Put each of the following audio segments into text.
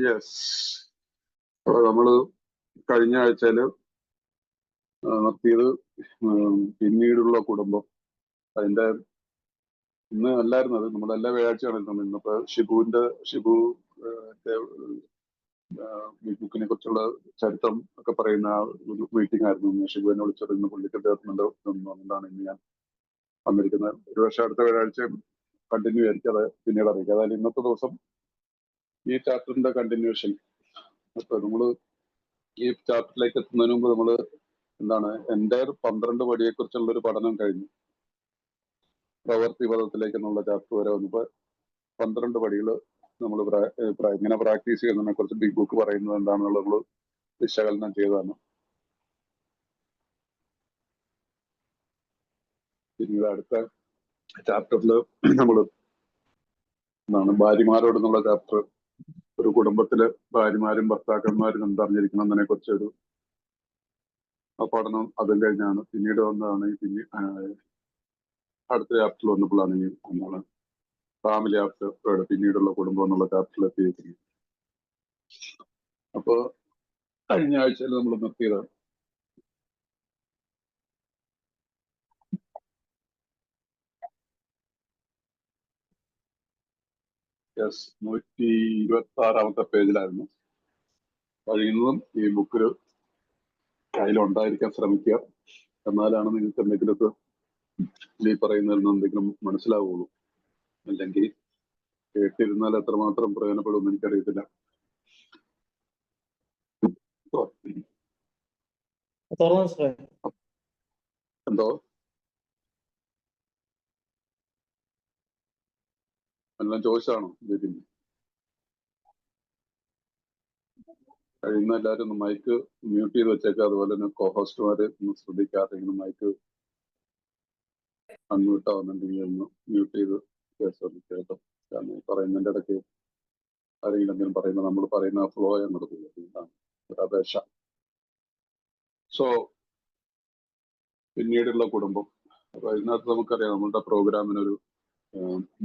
Yes. അപ്പോൾ നമ്മൾ കഴിഞ്ഞ ആഴ്ചയിൽ നടത്തിയത് പിന്നീടുള്ള കുടുംബം. അതിന്റെ ഇന്ന് അല്ലായിരുന്നു, അത് നമ്മളെല്ലാ വ്യാഴാഴ്ചയാണ് ഇരുന്നത്. ഇന്നിപ്പോ ഷിബു ബുക്കിനെ കുറിച്ചുള്ള ചരിത്രം ഒക്കെ പറയുന്ന ഒരു മീറ്റിംഗ് ആയിരുന്നു. ഇന്ന് ഷിബുവിനെ വിളിച്ചിരുന്ന പുള്ളിക്ക് അതുകൊണ്ടാണ് ഇന്ന് ഞാൻ വന്നിരിക്കുന്നത്. ഒരുപക്ഷെ അടുത്ത വ്യാഴാഴ്ച കണ്ടിന്യൂ ആയിരിക്കും, അത് പിന്നീട് അറിയിക്കുക. അതായത് ഇന്നത്തെ ദിവസം ഈ ചാപ്റ്ററിന്റെ കണ്ടിന്യൂഷൻ. അപ്പൊ നമ്മള് ഈ ചാപ്റ്ററിലേക്ക് എത്തുന്നതിന് മുമ്പ് നമ്മള് എൻ്റെ 12 പടിയെ കുറിച്ചുള്ള ഒരു പഠനം കഴിഞ്ഞു. പ്രവൃത്തി പദത്തിലേക്ക് എന്നുള്ള ചാപ്റ്റർ വരെ വന്നപ്പോ 12 പടികൾ നമ്മൾ ഇങ്ങനെ പ്രാക്ടീസ് ചെയ്യുന്നതിനെ കുറിച്ച് ബിഗ് ബുക്ക് പറയുന്നത് എന്താണെന്നുള്ളത് നമ്മൾ വിശകലനം ചെയ്തതാണ്. പിന്നീട് അടുത്ത ചാപ്റ്ററിൽ നമ്മൾ ഭാര്യമാരോടെന്നുള്ള ചാപ്റ്റർ, ഒരു കുടുംബത്തില് ഭാര്യമാരും ഭർത്താക്കന്മാരും എന്തറിഞ്ഞിരിക്കണം എന്നതിനെ കുറിച്ചൊരു പഠനം അതും കഴിഞ്ഞാണ്. പിന്നീട് വന്നതാണ് അടുത്ത ചാപ്റ്ററിൽ വന്നപ്പോഴാണ് ഫാമിലി ആഫ്റ്റർ പിന്നീടുള്ള കുടുംബം എന്നുള്ള ചാപ്റ്ററിൽ എത്തിയിരിക്കുന്നത്. അപ്പൊ കഴിഞ്ഞ ആഴ്ചയിൽ നമ്മൾ നിർത്തിയത് യെസ് 126-ാമത്തെ പേജിലായിരുന്നു. കഴിയുന്നതും ഈ ബുക്കിൽ കയ്യിലുണ്ടായിരിക്കാൻ ശ്രമിക്കുക. എന്നാലാണ് നിങ്ങൾക്ക് എന്തെങ്കിലുമൊക്കെ ഈ പറയുന്നതിൽ നിന്ന് എന്തെങ്കിലും മനസ്സിലാവുള്ളൂ. അല്ലെങ്കിൽ കേട്ടിരുന്നാൽ എത്രമാത്രം പ്രയോജനപ്പെടുമെന്ന് എനിക്കറിയത്തില്ല. എന്തോ എല്ലാം ചോദിച്ചാണോ ഇതിന്? കഴിയുന്ന എല്ലാവരും ഒന്ന് മൈക്ക് മ്യൂട്ട് ചെയ്ത് വെച്ചേക്കാം. അതുപോലെ തന്നെ കോഹോസ്റ്റുമാര് ഒന്ന് ശ്രദ്ധിക്കാതെ മൈക്ക് അൺമ്യൂട്ട് ആവുന്നുണ്ടെങ്കിൽ ഒന്ന് മ്യൂട്ട് ചെയ്ത് കേട്ടോ. കാരണം പറയുന്നതിന്റെ ഇടയ്ക്ക് ആരെങ്കിലും എന്തെങ്കിലും പറയുമ്പോൾ നമ്മൾ പറയുന്ന ഫ്ലോ നടക്കില്ല. ഇതാണ് ഒരു അപേക്ഷ. സോ പിന്നീടുള്ള കുടുംബം. അപ്പൊ ഇതിനകത്ത് നമുക്കറിയാം, നമ്മളുടെ പ്രോഗ്രാമിനൊരു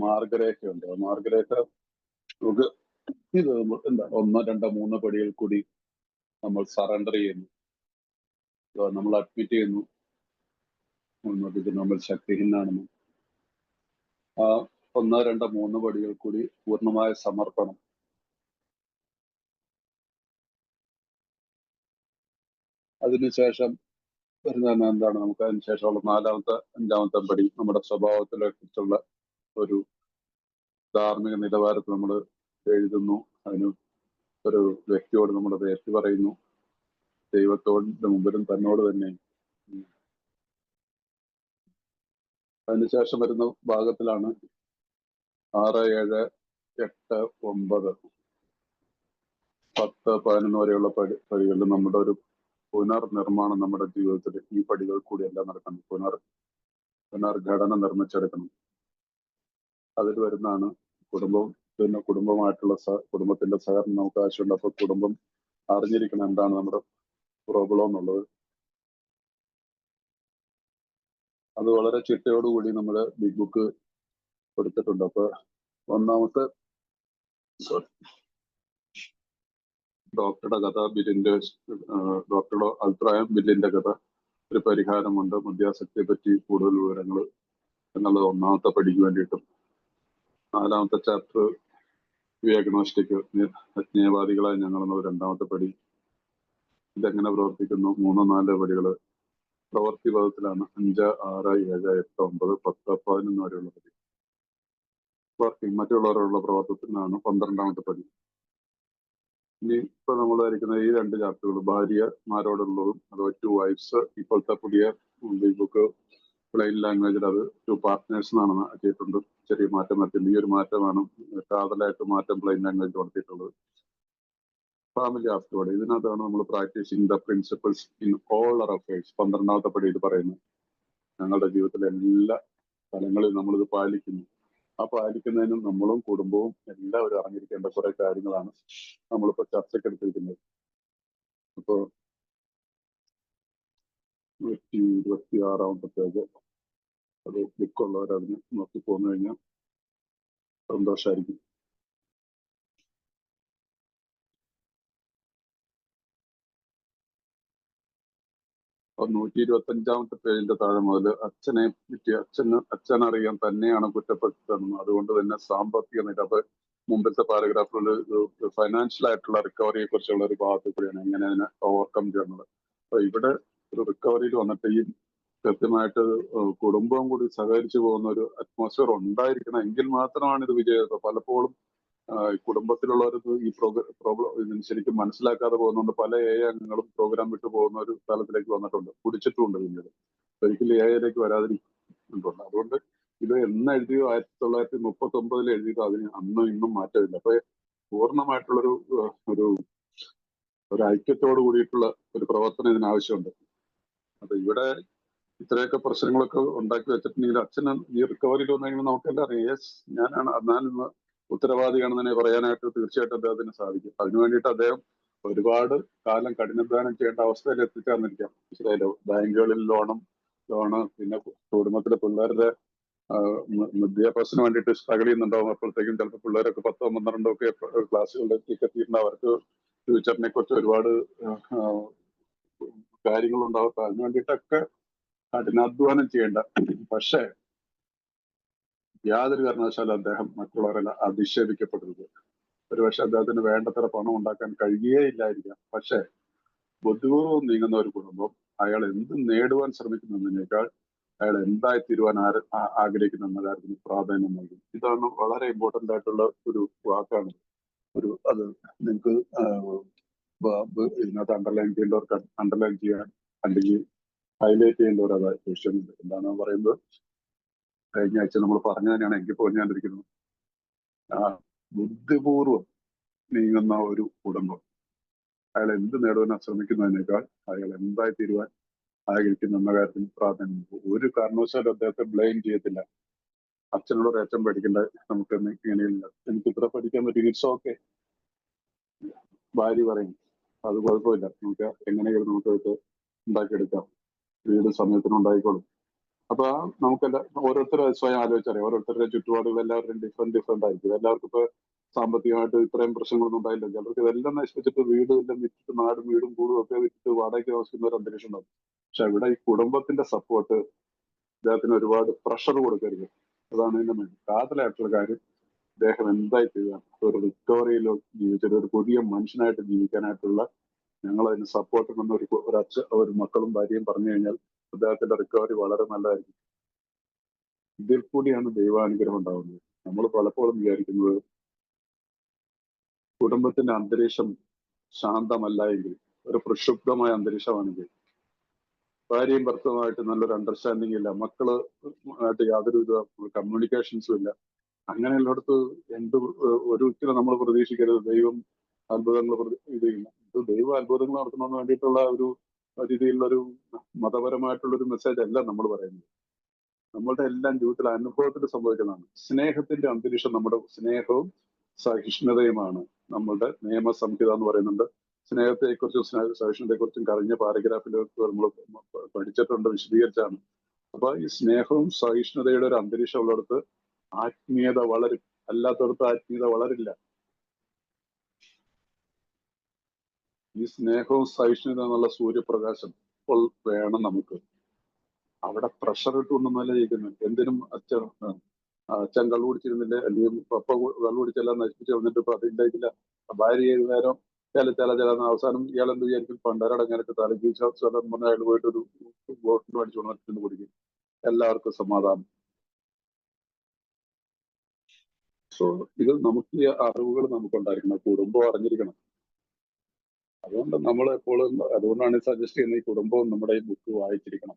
മാർഗരേഖയുണ്ട്. ആ മാർഗരേഖ നമുക്ക് ഇത് 1, 2, 3 പടികൾ കൂടി നമ്മൾ സറണ്ടർ ചെയ്യുന്നു, നമ്മൾ അഡ്മിറ്റ് ചെയ്യുന്നു നമ്മൾ ശക്തിഹീനാണെന്നും. ആ 1, 2, 3 പടികൾ കൂടി പൂർണ്ണമായ സമർപ്പണം. അതിനുശേഷം വരുന്ന എന്താണ്, നമുക്ക് അതിനുശേഷമുള്ള 4ാമത്തെ 5ാമത്തെ പടി നമ്മുടെ സ്വഭാവത്തിലെ കുറിച്ചുള്ള ഒരു ധാർമ്മിക നിലവാരത്തിൽ നമ്മൾ എഴുതുന്നു. അതിന് ഒരു വ്യക്തിയോട് നമ്മളത് ഏറ്റു പറയുന്നു, ദൈവത്തോടിന്റെ മുമ്പിലും തന്നോട് തന്നെ. അതിനുശേഷം വരുന്ന ഭാഗത്തിലാണ് 6, 7, 8, 9, 10, 11 വരെയുള്ള പടികളിൽ നമ്മുടെ ഒരു പുനർനിർമ്മാണം നമ്മുടെ ജീവിതത്തിൽ ഈ പടികൾ കൂടി എല്ലാം നടക്കണം. പുനർഘടന നിർമ്മിച്ചെടുക്കണം. അതിൽ വരുന്നതാണ് കുടുംബം. പിന്നെ കുടുംബമായിട്ടുള്ള കുടുംബത്തിന്റെ സഹകരണം നമുക്ക് ആവശ്യമുണ്ട്. അപ്പൊ കുടുംബം അറിഞ്ഞിരിക്കണം എന്താണ് നമ്മുടെ പ്രോബ്ലം എന്നുള്ളത്. അത് വളരെ ചിട്ടയോടുകൂടി നമ്മുടെ ബിഗ് ബുക്ക് കൊടുത്തിട്ടുണ്ട്. അപ്പൊ ഒന്നാമത്തെ ഡോക്ടറുടെ കഥ, ഡോക്ടറുടെ അഭിപ്രായം, ബില്ലിന്റെ കഥ, ഒരു പരിഹാരമുണ്ട്, മദ്യാസക്തിയെ പറ്റി കൂടുതൽ വിവരങ്ങൾ എന്നുള്ളത് 1ാമത്തെ പടിക്ക് വേണ്ടിയിട്ടും. 4ാമത്തെ ചാപ്റ്റർ വിയഗ്നോസ്റ്റിക്, അജ്ഞേയവാദികളായ ഞങ്ങളെന്നുള്ള 2ാമത്തെ പടി. ഇതെങ്ങനെ പ്രവർത്തിക്കുന്നു? 3, 4 പടികള് പ്രവൃത്തി പദത്തിലാണ്. 5, 6, 7, 8, 9, 10, 11 വരെയുള്ള പടി. വർക്കിംഗ്, മറ്റുള്ളവരോടുള്ള പ്രവർത്തനത്തിനാണ് 12ാമത്തെ പടി. ഇനി ഇപ്പൊ നമ്മൾ ധരിക്കുന്ന ഈ 2 ചാപ്റ്ററുകൾ ഭാര്യമാരോടുള്ളതും, അഥവാ 2 വൈഫ്സ്. ഇപ്പോഴത്തെ പുതിയ ബിഗ് ബുക്ക് പ്ലെയിൻ ലാംഗ്വേജിൽ അത് 2 പാർട്ട്നേഴ്സ് എന്നാണ് ആക്കിയിട്ടുണ്ട്. ചെറിയ മാറ്റം വരുത്തുന്നത്. ഈ ഒരു മാറ്റമാണ് കാതലായിട്ട് മാറ്റം പ്ലെയിൻ ലാംഗ്വേജ് നടത്തിയിട്ടുള്ളത്. ഫാമിലി ആഫ്റ്റർവേർഡ്, ഇതിനകത്താണ് നമ്മൾ practicing the principles in all our affairs. 12ാമത്തെ പടി ഇത് പറയുന്നു. ഞങ്ങളുടെ ജീവിതത്തിലെ എല്ലാ സ്ഥലങ്ങളിലും നമ്മളിത് പാലിക്കുന്നു. ആ പാലിക്കുന്നതിനും നമ്മളും കുടുംബവും എല്ലാവരും അറിഞ്ഞിരിക്കേണ്ട കുറെ കാര്യങ്ങളാണ് നമ്മളിപ്പോ ചർച്ചയ്ക്കെടുത്തിരിക്കുന്നത്. അപ്പോ 126-ാമത്തെ പേജ്, അത് ബുക്കുള്ളവർ അതിന് നോക്കി പോന്നു കഴിഞ്ഞാൽ സന്തോഷമായിരിക്കും. 125-ാമത്തെ പേജിന്റെ താഴെ മുതൽ അച്ഛനെ പറ്റി അച്ഛനറിയാൻ തന്നെയാണ് കുറ്റപ്പെടുത്തുന്നത്. അതുകൊണ്ട് തന്നെ സാമ്പത്തിക നില, അപ്പൊ മുമ്പത്തെ പാരഗ്രാഫുകളിൽ ഫൈനാൻഷ്യൽ ആയിട്ടുള്ള റിക്കവറിയെ കുറിച്ചുള്ള ഒരു ഭാഗത്ത് കൂടിയാണ് എങ്ങനെ അതിനെ ഓവർകം ചെയ്യുന്നത്. അപ്പൊ ഇവിടെ ഒരു റിക്കവറിയിൽ വന്നിട്ട് ഈ കൃത്യമായിട്ട് കുടുംബവും കൂടി സഹകരിച്ചു പോകുന്ന ഒരു അറ്റ്മോസ്ഫിയർ ഉണ്ടായിരിക്കണം, എങ്കിൽ മാത്രമാണ് ഇത് വിജയം. പലപ്പോഴും കുടുംബത്തിലുള്ളവർക്ക് ഈ പ്രോബ്ലം ശരിക്കും മനസ്സിലാക്കാതെ പോകുന്നുണ്ട്. പല അംഗങ്ങളും പ്രോഗ്രാം വിട്ടു പോകുന്ന ഒരു തലത്തിലേക്ക് വന്നിട്ടുണ്ട്, കുടിച്ചിട്ടുമുണ്ട്. പിന്നീട് ഒരിക്കലും ലേക്ക് വരാതിരിക്കുന്നുണ്ട്. അതുകൊണ്ട് ഇത് എന്ന് എഴുതിയോ 1939 എഴുതിയോ അതിന് അന്നും ഇന്നും മാറ്റമില്ല. അപ്പൊ പൂർണ്ണമായിട്ടുള്ളൊരു ഒരു ഒരു ഐക്യത്തോട് കൂടിയിട്ടുള്ള ഒരു പ്രവർത്തനം ഇതിനാവശ്യമുണ്ട്. അപ്പൊ ഇവിടെ ഇത്രയൊക്കെ പ്രശ്നങ്ങളൊക്കെ ഉണ്ടാക്കി വെച്ചിട്ടുണ്ടെങ്കിൽ അച്ഛന് ഈ റിക്കവറിയിൽ വന്നെങ്കിൽ നമുക്കെല്ലാം അറിയാം, യെസ് ഞാനാണ് ഉത്തരവാദിയാണെന്ന് പറയാനായിട്ട് തീർച്ചയായിട്ടും അദ്ദേഹത്തിന് സാധിക്കും. അതിനു വേണ്ടിയിട്ട് അദ്ദേഹം ഒരുപാട് കാലം കഠിനാധ്വാനം ചെയ്യേണ്ട അവസ്ഥയിൽ എത്തിച്ചേർന്നിരിക്കാം. മനസ്സിലായല്ലോ, ബാങ്കുകളിൽ ലോണ്, പിന്നെ കുടുംബത്തിലെ പിള്ളേരുടെ വിദ്യാഭ്യാസത്തിന് വേണ്ടിയിട്ട് സ്ട്രഗിൾ ചെയ്യുന്നുണ്ടാവും. അപ്പോഴത്തേക്കും ചിലപ്പോൾ പിള്ളേരൊക്കെ 10 12 ഒക്കെ ക്ലാസ്സുകളിലേക്ക് എത്തിയിട്ടുണ്ട്. അവർക്ക് ഫ്യൂച്ചറിനെ കുറിച്ച് ഒരുപാട് കാര്യങ്ങളുണ്ടാവും. അതിനു വേണ്ടിയിട്ടൊക്കെ കഠിനാധ്വാനം ചെയ്യേണ്ട. പക്ഷേ യാതൊരു കാരണവശാലും അദ്ദേഹം മറ്റുള്ളവരെല്ലാം അധിക്ഷേപിക്കപ്പെടരുത്. ഒരുപക്ഷെ അദ്ദേഹത്തിന് വേണ്ടത്ര പണം ഉണ്ടാക്കാൻ കഴിയുകയില്ലായിരിക്കാം. പക്ഷേ ബുദ്ധിപൂർവ്വം നീങ്ങുന്ന ഒരു കുടുംബം അയാൾ എന്ത് നേടുവാൻ ശ്രമിക്കുന്നതിനേക്കാൾ അയാൾ എന്തായി തീരുവാൻ ആഗ്രഹിക്കുന്ന എന്ന കാര്യത്തിന് പ്രാധാന്യം നൽകും. ഇതാണ് വളരെ ഇമ്പോർട്ടന്റ് ആയിട്ടുള്ള ഒരു വാക്കാണ്. അത് നിങ്ങൾക്ക് ഇതിനകത്ത് അണ്ടർലൈൻ ചെയ്യേണ്ടവർക്ക് അണ്ടർലൈൻ ചെയ്യാൻ, അല്ലെങ്കിൽ ഹൈലൈറ്റ് ചെയ്യേണ്ടവർ അത് വിഷയമുണ്ട്. എന്താണ് പറയുന്നത്, കഴിഞ്ഞ ആഴ്ച നമ്മൾ പറഞ്ഞു തന്നെയാണ് എനിക്ക് പറഞ്ഞുകൊണ്ടിരിക്കുന്നത്. ബുദ്ധിപൂർവം നീങ്ങുന്ന ഒരു കുടുംബം അയാൾ എന്ത് നേടുവാൻ ശ്രമിക്കുന്നതിനേക്കാൾ അയാൾ എന്തായി തീരുവാൻ ആഗ്രഹിക്കുന്ന എന്ന കാര്യത്തിന് പ്രാധാന്യം. ഒരു കാരണവശാലും അദ്ദേഹത്തെ ബ്ലെയിം ചെയ്യത്തില്ല. അച്ഛനോട് അച്ഛൻ പഠിക്കേണ്ട, നമുക്ക് ഇങ്ങനെയില്ല, എനിക്ക് ഇത്ര പഠിക്കാൻ പറ്റും, ഇറ്റ്സ് ഓക്കെ. ഭാര്യ പറയും അത് കുഴപ്പമില്ല, നമുക്ക് എങ്ങനെയെങ്കിലും നമുക്ക് ഉണ്ടാക്കിയെടുക്കാം, വീട് സമയത്തിന് ഉണ്ടായിക്കോളും. അപ്പൊ നമുക്കെല്ലാം ഓരോരുത്തരും സ്വയം ആലോചിച്ചറിയാം. ഓരോരുത്തരുടെ ചുറ്റുപാടുകൾ എല്ലാവരുടെയും ഡിഫറെന്റ് ആയിരിക്കും. എല്ലാവർക്കും ഇപ്പൊ സാമ്പത്തികമായിട്ട് ഇത്രയും പ്രശ്നങ്ങളൊന്നും ഉണ്ടായില്ല. ചിലർക്ക് ഇതെല്ലാം നശിപ്പിച്ചിട്ട് വീട് എല്ലാം വിറ്റിട്ട് നാടും വീടും കൂടും ഒക്കെ വിറ്റിട്ട് വാടകയ്ക്ക് താമസിക്കുന്ന ഒരു അന്തരീക്ഷം ഉണ്ടാവും. പക്ഷെ ഇവിടെ ഈ കുടുംബത്തിന്റെ സപ്പോർട്ട് അദ്ദേഹത്തിന് ഒരുപാട് പ്രഷർ കൊടുക്കരുത്. അതാണ് ഇതിന്റെ മെയിൻ കാതലായിട്ടുള്ള കാര്യം. അദ്ദേഹം എന്തായി ചെയ്യാൻ ഒരു റിക്കവറിയിലോ ജീവിച്ചിട്ട് ഒരു പുതിയ മനുഷ്യനായിട്ട് ജീവിക്കാനായിട്ടുള്ള ഞങ്ങളതിന് സപ്പോർട്ട് എന്ന ഒരു മക്കളും ഭാര്യയും പറഞ്ഞു കഴിഞ്ഞാൽ അദ്ദേഹത്തിന്റെ റിക്കവറി വളരെ നല്ലതായിരിക്കും. ഇതിൽ കൂടിയാണ് ദൈവാനുഗ്രഹം ഉണ്ടാവുന്നത്. നമ്മൾ പലപ്പോഴും വിചാരിക്കുന്നത് കുടുംബത്തിന്റെ അന്തരീക്ഷം ശാന്തമല്ല എങ്കിൽ, ഒരു പ്രക്ഷുബ്ധമായ അന്തരീക്ഷമാണെങ്കിൽ, ഭാര്യയും ഭർത്തവുമായിട്ട് നല്ലൊരു അണ്ടർസ്റ്റാൻഡിങ് ഇല്ല, മക്കള് ആയിട്ട് യാതൊരുവിധ കമ്മ്യൂണിക്കേഷൻസും ഇല്ല, അങ്ങനെയുള്ളിടത്ത് ഒരിക്കലും നമ്മൾ പ്രതീക്ഷിക്കരുത് ദൈവം അത്ഭുതങ്ങൾ ഇത് ദൈവം അത്ഭുതങ്ങൾ നടത്തണമെന്ന് വേണ്ടിയിട്ടുള്ള ഒരു രീതിയിലുള്ള ഒരു മതപരമായിട്ടുള്ളൊരു മെസ്സേജ് അല്ല നമ്മൾ പറയുന്നത്. നമ്മളുടെ എല്ലാം ജീവിതത്തിൽ അനുഭവത്തിൽ സംഭവിക്കുന്നതാണ്. സ്നേഹത്തിന്റെ അന്തരീക്ഷം, നമ്മുടെ സ്നേഹവും സഹിഷ്ണുതയുമാണ് നമ്മളുടെ നിയമസംഹിത എന്ന് പറയുന്നുണ്ട്. സ്നേഹത്തെക്കുറിച്ചും സഹിഷ്ണുതയെക്കുറിച്ചും കഴിഞ്ഞ പാരഗ്രാഫിലൊക്കെ നമ്മൾ പഠിച്ചിട്ടുണ്ട്, വിശദീകരിച്ചാണ്. അപ്പൊ ഈ സ്നേഹവും സഹിഷ്ണുതയുടെ ഒരു അന്തരീക്ഷം ഉള്ളിടത്ത് ആത്മീയത വളരും, അല്ലാത്തടത്ത് ആത്മീയത വളരില്ല. ഈ സ്നേഹവും സഹിഷ്ണുത എന്നുള്ള സൂര്യപ്രകാശം ഇപ്പോൾ വേണം നമുക്ക്. അവിടെ പ്രഷർ ഇട്ടുകൊണ്ടൊന്നല്ല ചെയ്യുന്നത്. എന്തിനും അച്ഛൻ കള്ളു കുടിച്ചിരുന്നില്ലേ, അല്ലെങ്കിൽ പപ്പ കള്ളു കുടിച്ചെല്ലാം നശിപ്പിച്ച് വന്നിട്ട് ഇപ്പൊ അതിണ്ടായിട്ടില്ല. ഭാര്യ ഏത് നേരം ചില അവസാനം ഇയാളെന്ത് വിചാരിക്കും, പണ്ടരടങ്ങാനൊക്കെ തലക്ക് സ്ഥലം പറഞ്ഞ അയാൾ പോയിട്ട് ഒരു ബോട്ടിൽ മേടിച്ചു കൊണ്ടിട്ട് കുടിക്കും, എല്ലാവർക്കും സമാധാനം. സോ ഇത് നമുക്ക് ഈ അറിവുകൾ നമുക്കുണ്ടായിരിക്കണം, കുടുംബം അറിഞ്ഞിരിക്കണം. അതുകൊണ്ട് നമ്മൾ എപ്പോഴും അതുകൊണ്ടാണ് സജസ്റ്റ് ചെയ്യുന്നത് ഈ കുടുംബവും നമ്മുടെ ഈ ബുക്ക് വായിച്ചിരിക്കണം.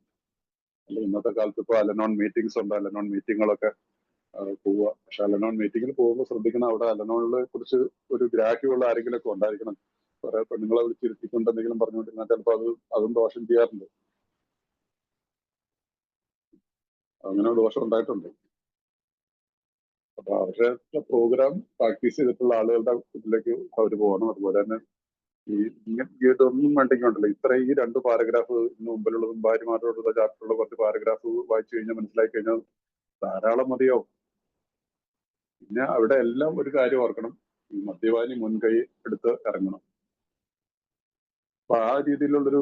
അല്ല ഇന്നത്തെ കാലത്ത് ഇപ്പൊ അലനോൺ മീറ്റിംഗ്സ് ഉണ്ട്, അലനോൺ മീറ്റിങ്ങുകളൊക്കെ പോവുക. പക്ഷെ അലനോൺ മീറ്റിങ്ങിൽ പോകുമ്പോൾ ശ്രദ്ധിക്കണം, അവിടെ അലനോണിനെ കുറിച്ച് ഒരു ഗ്രാഹ്യമുള്ള ആരെങ്കിലും ഒക്കെ ഉണ്ടായിരിക്കണം. കുറെ പെണ്ണുങ്ങളെ വിളിച്ചിരുത്തിക്കൊണ്ട് എന്തെങ്കിലും പറഞ്ഞുകൊണ്ടിരുന്നാൽ ചിലപ്പോൾ അതും ദോഷം ചെയ്യാറുണ്ട്. അങ്ങനെ ദോഷം ഉണ്ടായിട്ടുണ്ട്. അപ്പൊ അവരുടെ പ്രോഗ്രാം പ്രാക്ടീസ് ചെയ്തിട്ടുള്ള ആളുകളുടെ ഇതിലേക്ക് അവർ പോകണം. അതുപോലെ തന്നെ ഇതൊന്നും വേണ്ടെങ്കിൽ ഉണ്ടല്ലോ, ഈ 2 പാരഗ്രാഫ് മുമ്പിലുള്ളതും ഭാര്യമാരോടുള്ള ചാപ്റ്ററുള്ള 10 പാരഗ്രാഫ് വായിച്ചു കഴിഞ്ഞാൽ മനസ്സിലാക്കി കഴിഞ്ഞാൽ ധാരാളം മതിയാവും. പിന്നെ അവിടെ എല്ലാം ഒരു കാര്യം ഓർക്കണം, ഈ മദ്യപാനി മുൻകൈ എടുത്ത് ഇറങ്ങണം. അപ്പൊ ആ രീതിയിലുള്ളൊരു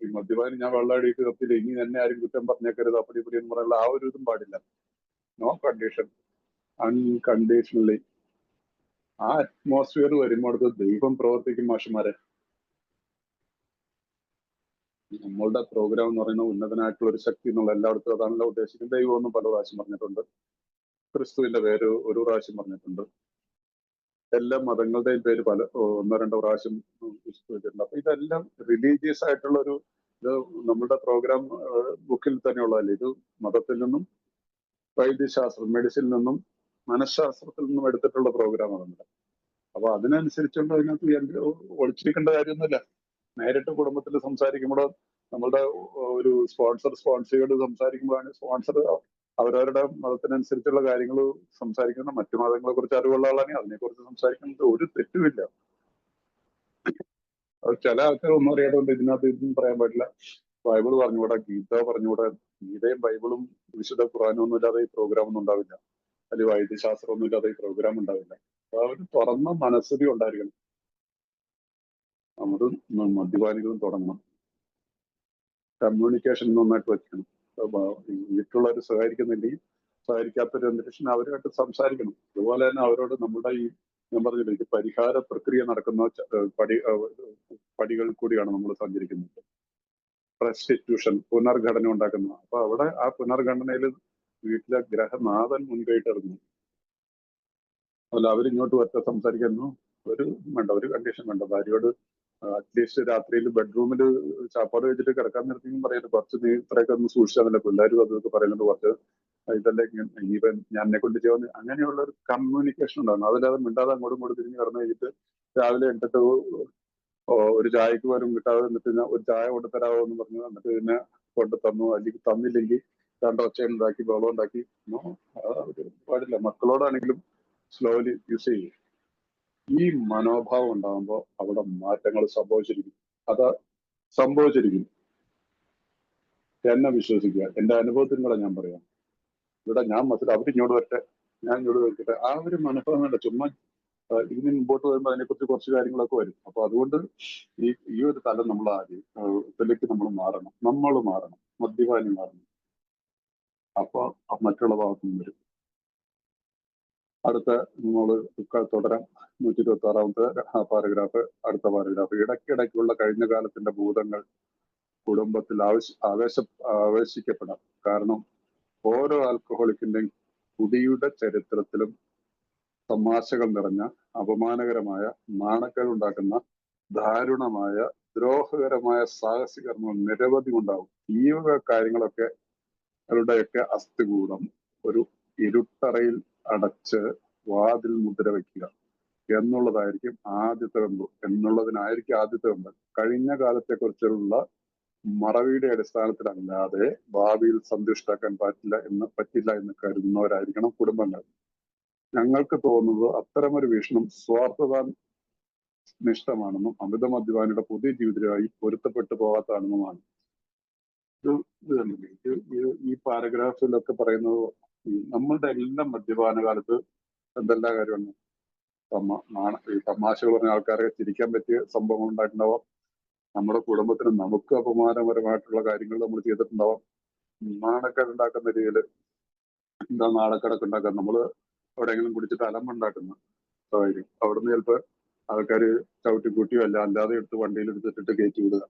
ഈ മദ്യപാനി ഞാൻ വെള്ളമടിയിട്ട് കപ്പില്ല, ഇനി എന്നെ ആരും കുറ്റം പറഞ്ഞേക്കരുത് അപ്പടി ഇപ്പടി എന്ന് പറയാനുള്ള ആ ഒരു ഇതും പാടില്ല. നോ കണ്ടീഷൻ, അൺകണ്ടീഷണലി ആ അറ്റ്മോസ്ഫിയർ വരുമ്പോൾ ദൈവം പ്രവർത്തിക്കും മാഷന്മാരെ. നമ്മളുടെ പ്രോഗ്രാം എന്ന് പറയുന്ന ഉന്നതനായിട്ടുള്ള ഒരു ശക്തി എന്നുള്ള എല്ലായിടത്തും അതാണല്ലോ ഉദ്ദേശിക്കുന്നത്. ദൈവം ഒന്നും പല പ്രാവശ്യം പറഞ്ഞിട്ടുണ്ട്, ക്രിസ്തുവിന്റെ പേര് ഒരു പ്രാവശ്യം പറഞ്ഞിട്ടുണ്ട്, എല്ലാ മതങ്ങളുടെയും പേര് ഒന്നോ രണ്ടോ പ്രാവശ്യം വിശ്വസിച്ചിട്ടുണ്ട്. അപ്പൊ ഇതെല്ലാം റിലീജിയസ് ആയിട്ടുള്ള ഒരു ഇത് നമ്മുടെ പ്രോഗ്രാം ബുക്കിൽ തന്നെ ഉള്ളതല്ലേ. ഇത് മതത്തിൽ നിന്നും വൈദ്യശാസ്ത്രം, മെഡിസിനിൽ നിന്നും മനഃശാസ്ത്രത്തിൽ നിന്നും എടുത്തിട്ടുള്ള പ്രോഗ്രാമാണ് നമ്മുടെ. അപ്പൊ അതിനനുസരിച്ചുകൊണ്ട് അതിനകത്ത് ഒളിച്ചിരിക്കേണ്ട കാര്യമൊന്നുമില്ല. നേരിട്ട് കുടുംബത്തിൽ സംസാരിക്കുമ്പോഴോ നമ്മളുടെ ഒരു സ്പോൺസേഡ് സംസാരിക്കുമ്പോഴാണ് സ്പോൺസർ അവരവരുടെ മതത്തിനനുസരിച്ചുള്ള കാര്യങ്ങൾ സംസാരിക്കുന്ന, മറ്റു മതങ്ങളെ കുറിച്ച് അറിവുള്ള ആളാണെങ്കിൽ അതിനെക്കുറിച്ച് സംസാരിക്കുന്നത് ഒരു തെറ്റുമില്ല. അത് ചില ആൾക്കാർ ഒന്നും അറിയാതുകൊണ്ട് ഇതിനകത്ത് ഇതൊന്നും പറയാൻ പാടില്ല, ബൈബിൾ പറഞ്ഞുകൂടാ, ഗീത പറഞ്ഞുകൂടാ. ഗീതയും ബൈബിളും വിശുദ്ധ ഖുർആനും ഒന്നും ഇല്ലാതെ ഈ പ്രോഗ്രാം ഒന്നും ഉണ്ടാവില്ല, അല്ലെങ്കിൽ വൈദ്യശാസ്ത്രം ഒന്നും ഇല്ലാതെ ഈ പ്രോഗ്രാം ഉണ്ടാവില്ല. അപ്പൊ ആ ഒരു തുറന്ന മനസ്ഥിതി ഉണ്ടായിരിക്കണം. നമ്മൾ മദ്യപാനികളും തുടങ്ങണം, കമ്മ്യൂണിക്കേഷൻ നന്നായിട്ട് വെക്കണം. വീട്ടിലുള്ളവർ സഹകരിക്കുന്നില്ലെങ്കിൽ സഹകരിക്കാത്തൊരു അന്തരീക്ഷം അവരുമായിട്ട് സംസാരിക്കണം. അതുപോലെ തന്നെ അവരോട് നമ്മുടെ ഈ ഞാൻ പറഞ്ഞില്ല, ഇത് പരിഹാര പ്രക്രിയ നടക്കുന്ന പടികൾ കൂടിയാണ് നമ്മൾ സഞ്ചരിക്കുന്നത്. റെസ്റ്റിറ്റ്യൂഷൻ, പുനർഘടന ഉണ്ടാക്കുന്ന. അപ്പൊ അവിടെ ആ പുനർഘടനയിൽ വീട്ടിലെ ഗ്രഹനാഥൻ മുൻകൈയിട്ട് ഇറങ്ങുന്നു. അല്ല അവരിങ്ങോട്ട് ഒറ്റ സംസാരിക്കുന്നു, ഒരു വേണ്ട, ഒരു കണ്ടീഷൻ വേണ്ട. ഭാര്യയോട് അറ്റ്ലീസ്റ്റ് രാത്രിയിൽ ബെഡ്റൂമിൽ ചാപ്പാട് വെച്ചിട്ട് കിടക്കാൻ നിർത്തിയും പറയുന്നത് കുറച്ച് നീ ഇത്രയൊക്കെ ഒന്ന് സൂക്ഷിച്ചാൽ പിള്ളേരും അതൊക്കെ പറയുന്നുണ്ട്, കുറച്ച് ഇതല്ലേ ഇനിയിപ്പം ഞാൻ എന്നെ കൊണ്ട് ചെയ്യുന്ന അങ്ങനെയുള്ള ഒരു കമ്മ്യൂണിക്കേഷൻ ഉണ്ടാകുന്നു. അതിലത് മിണ്ടാതെ അങ്ങോട്ടും ഇങ്ങോട്ടും തിരിഞ്ഞ് കിടന്നു കഴിഞ്ഞിട്ട് രാവിലെ എണ്ണിട്ട് ഒരു ചായക്ക് പോലും കിട്ടാതെ എന്നിട്ട് ഒരു ചായ കൊണ്ട് തരാമോ എന്ന് പറഞ്ഞു, എന്നിട്ട് പിന്നെ കൊണ്ട് തന്നു, അല്ലെങ്കിൽ തന്നില്ലെങ്കിൽ രണ്ടൊച്ച ഉണ്ടാക്കി ബഹളം ഉണ്ടാക്കി. പാടില്ല. മക്കളോടാണെങ്കിലും സ്ലോലി യൂസ് ചെയ്യും. ഈ മനോഭാവം ഉണ്ടാകുമ്പോൾ അവിടെ മാറ്റങ്ങൾ സംഭവിച്ചിരിക്കും. അത് സംഭവിച്ചിരിക്കും, എന്നെ വിശ്വസിക്കുക. എന്റെ അനുഭവത്തിൽ കൂടെ ഞാൻ പറയാം. ഇവിടെ ഞാൻ അവരിങ്ങോട്ട് വരട്ടെ, ഞാൻ ഇങ്ങോട്ട് വരട്ടെ, ആ ഒരു മനോഭാവം വേണ്ട. ചുമ്മാ ഇതിന് മുമ്പോട്ട് വരുമ്പോൾ അതിനെക്കുറിച്ച് കുറച്ച് കാര്യങ്ങളൊക്കെ വരും. അപ്പൊ അതുകൊണ്ട് ഈ ഒരു തലം നമ്മൾ ആദ്യം ഇതിലേക്ക് നമ്മൾ മാറണം, മദ്യപാനി മാറണം. അപ്പൊ മറ്റുള്ള ഭാഗത്തുനിന്ന് വരും. അടുത്ത നമ്മൾ തുടരാം. 126-ാമത്തെ പാരഗ്രാഫ്, അടുത്ത പാരഗ്രാഫ്. ഇടയ്ക്കിടയ്ക്കുള്ള കഴിഞ്ഞ കാലത്തിന്റെ ഭൂതങ്ങൾ കുടുംബത്തിൽ ആവേശിക്കപ്പെടാം. കാരണം ഓരോ ആൽക്കഹോളിക്കിന്റെയും കുടിയുടെ ചരിത്രത്തിലും തമാശകൾ നിറഞ്ഞ, അപമാനകരമായ, നാണക്കേട് ഉണ്ടാക്കുന്ന, ദാരുണമായ, ദ്രോഹകരമായ സാഹസികർമ്മങ്ങൾ നിരവധി ഉണ്ടാവും. ഈ വക കാര്യങ്ങളൊക്കെ ളുടെയൊക്കെ അസ്ഥികൂടം ഒരു ഇരുട്ടറയിൽ അടച്ച് വാതിൽ മുദ്ര വയ്ക്കുക എന്നുള്ളതിനായിരിക്കും ആദ്യത്തെ ബന്ധം. കഴിഞ്ഞ കാലത്തെക്കുറിച്ചുള്ള മറവിയുടെ അടിസ്ഥാനത്തിലല്ലാതെ ഭാവിയിൽ സന്തുഷ്ടാക്കാൻ പറ്റില്ല എന്ന് കരുതുന്നവരായിരിക്കണം കുടുംബങ്ങൾ. ഞങ്ങൾക്ക് തോന്നുന്നത് അത്തരമൊരു വീക്ഷണം സ്വാർത്ഥത നിഷ്ഠമാണെന്നും അമിത മദ്യപാനിയുടെ പുതിയ ജീവിതവുമായി പൊരുത്തപ്പെട്ടു പോകാത്തതാണെന്നുമാണ്. ഈ പാരഗ്രാഫിലൊക്കെ പറയുന്നത് നമ്മളുടെ എല്ലാം മദ്യപാന കാലത്ത് എന്തെല്ലാം കാര്യമാണ്. ഈ തമാശകൾ പറഞ്ഞ ആൾക്കാരെ ചിരിക്കാൻ പറ്റിയ സംഭവങ്ങൾ ഉണ്ടായിട്ടുണ്ടാവാം. നമ്മുടെ കുടുംബത്തിന് നമുക്ക് അപമാനപരമായിട്ടുള്ള കാര്യങ്ങൾ നമ്മൾ ചെയ്തിട്ടുണ്ടാവാം. നാണക്കേടുണ്ടാക്കുന്ന രീതിയിൽ നാണക്കേടൊക്കെ ഉണ്ടാക്കാൻ നമ്മൾ എവിടെയെങ്കിലും കുടിച്ചിട്ട് അലമ്പുണ്ടാക്കുന്ന സാഹചര്യം. അവിടുന്ന് ചിലപ്പോൾ ആൾക്കാർ ചവിട്ടിക്കൂട്ടിയോ അല്ലാതെ എടുത്ത് വണ്ടിയിൽ എടുത്തിട്ട് കയറ്റി വിടുക.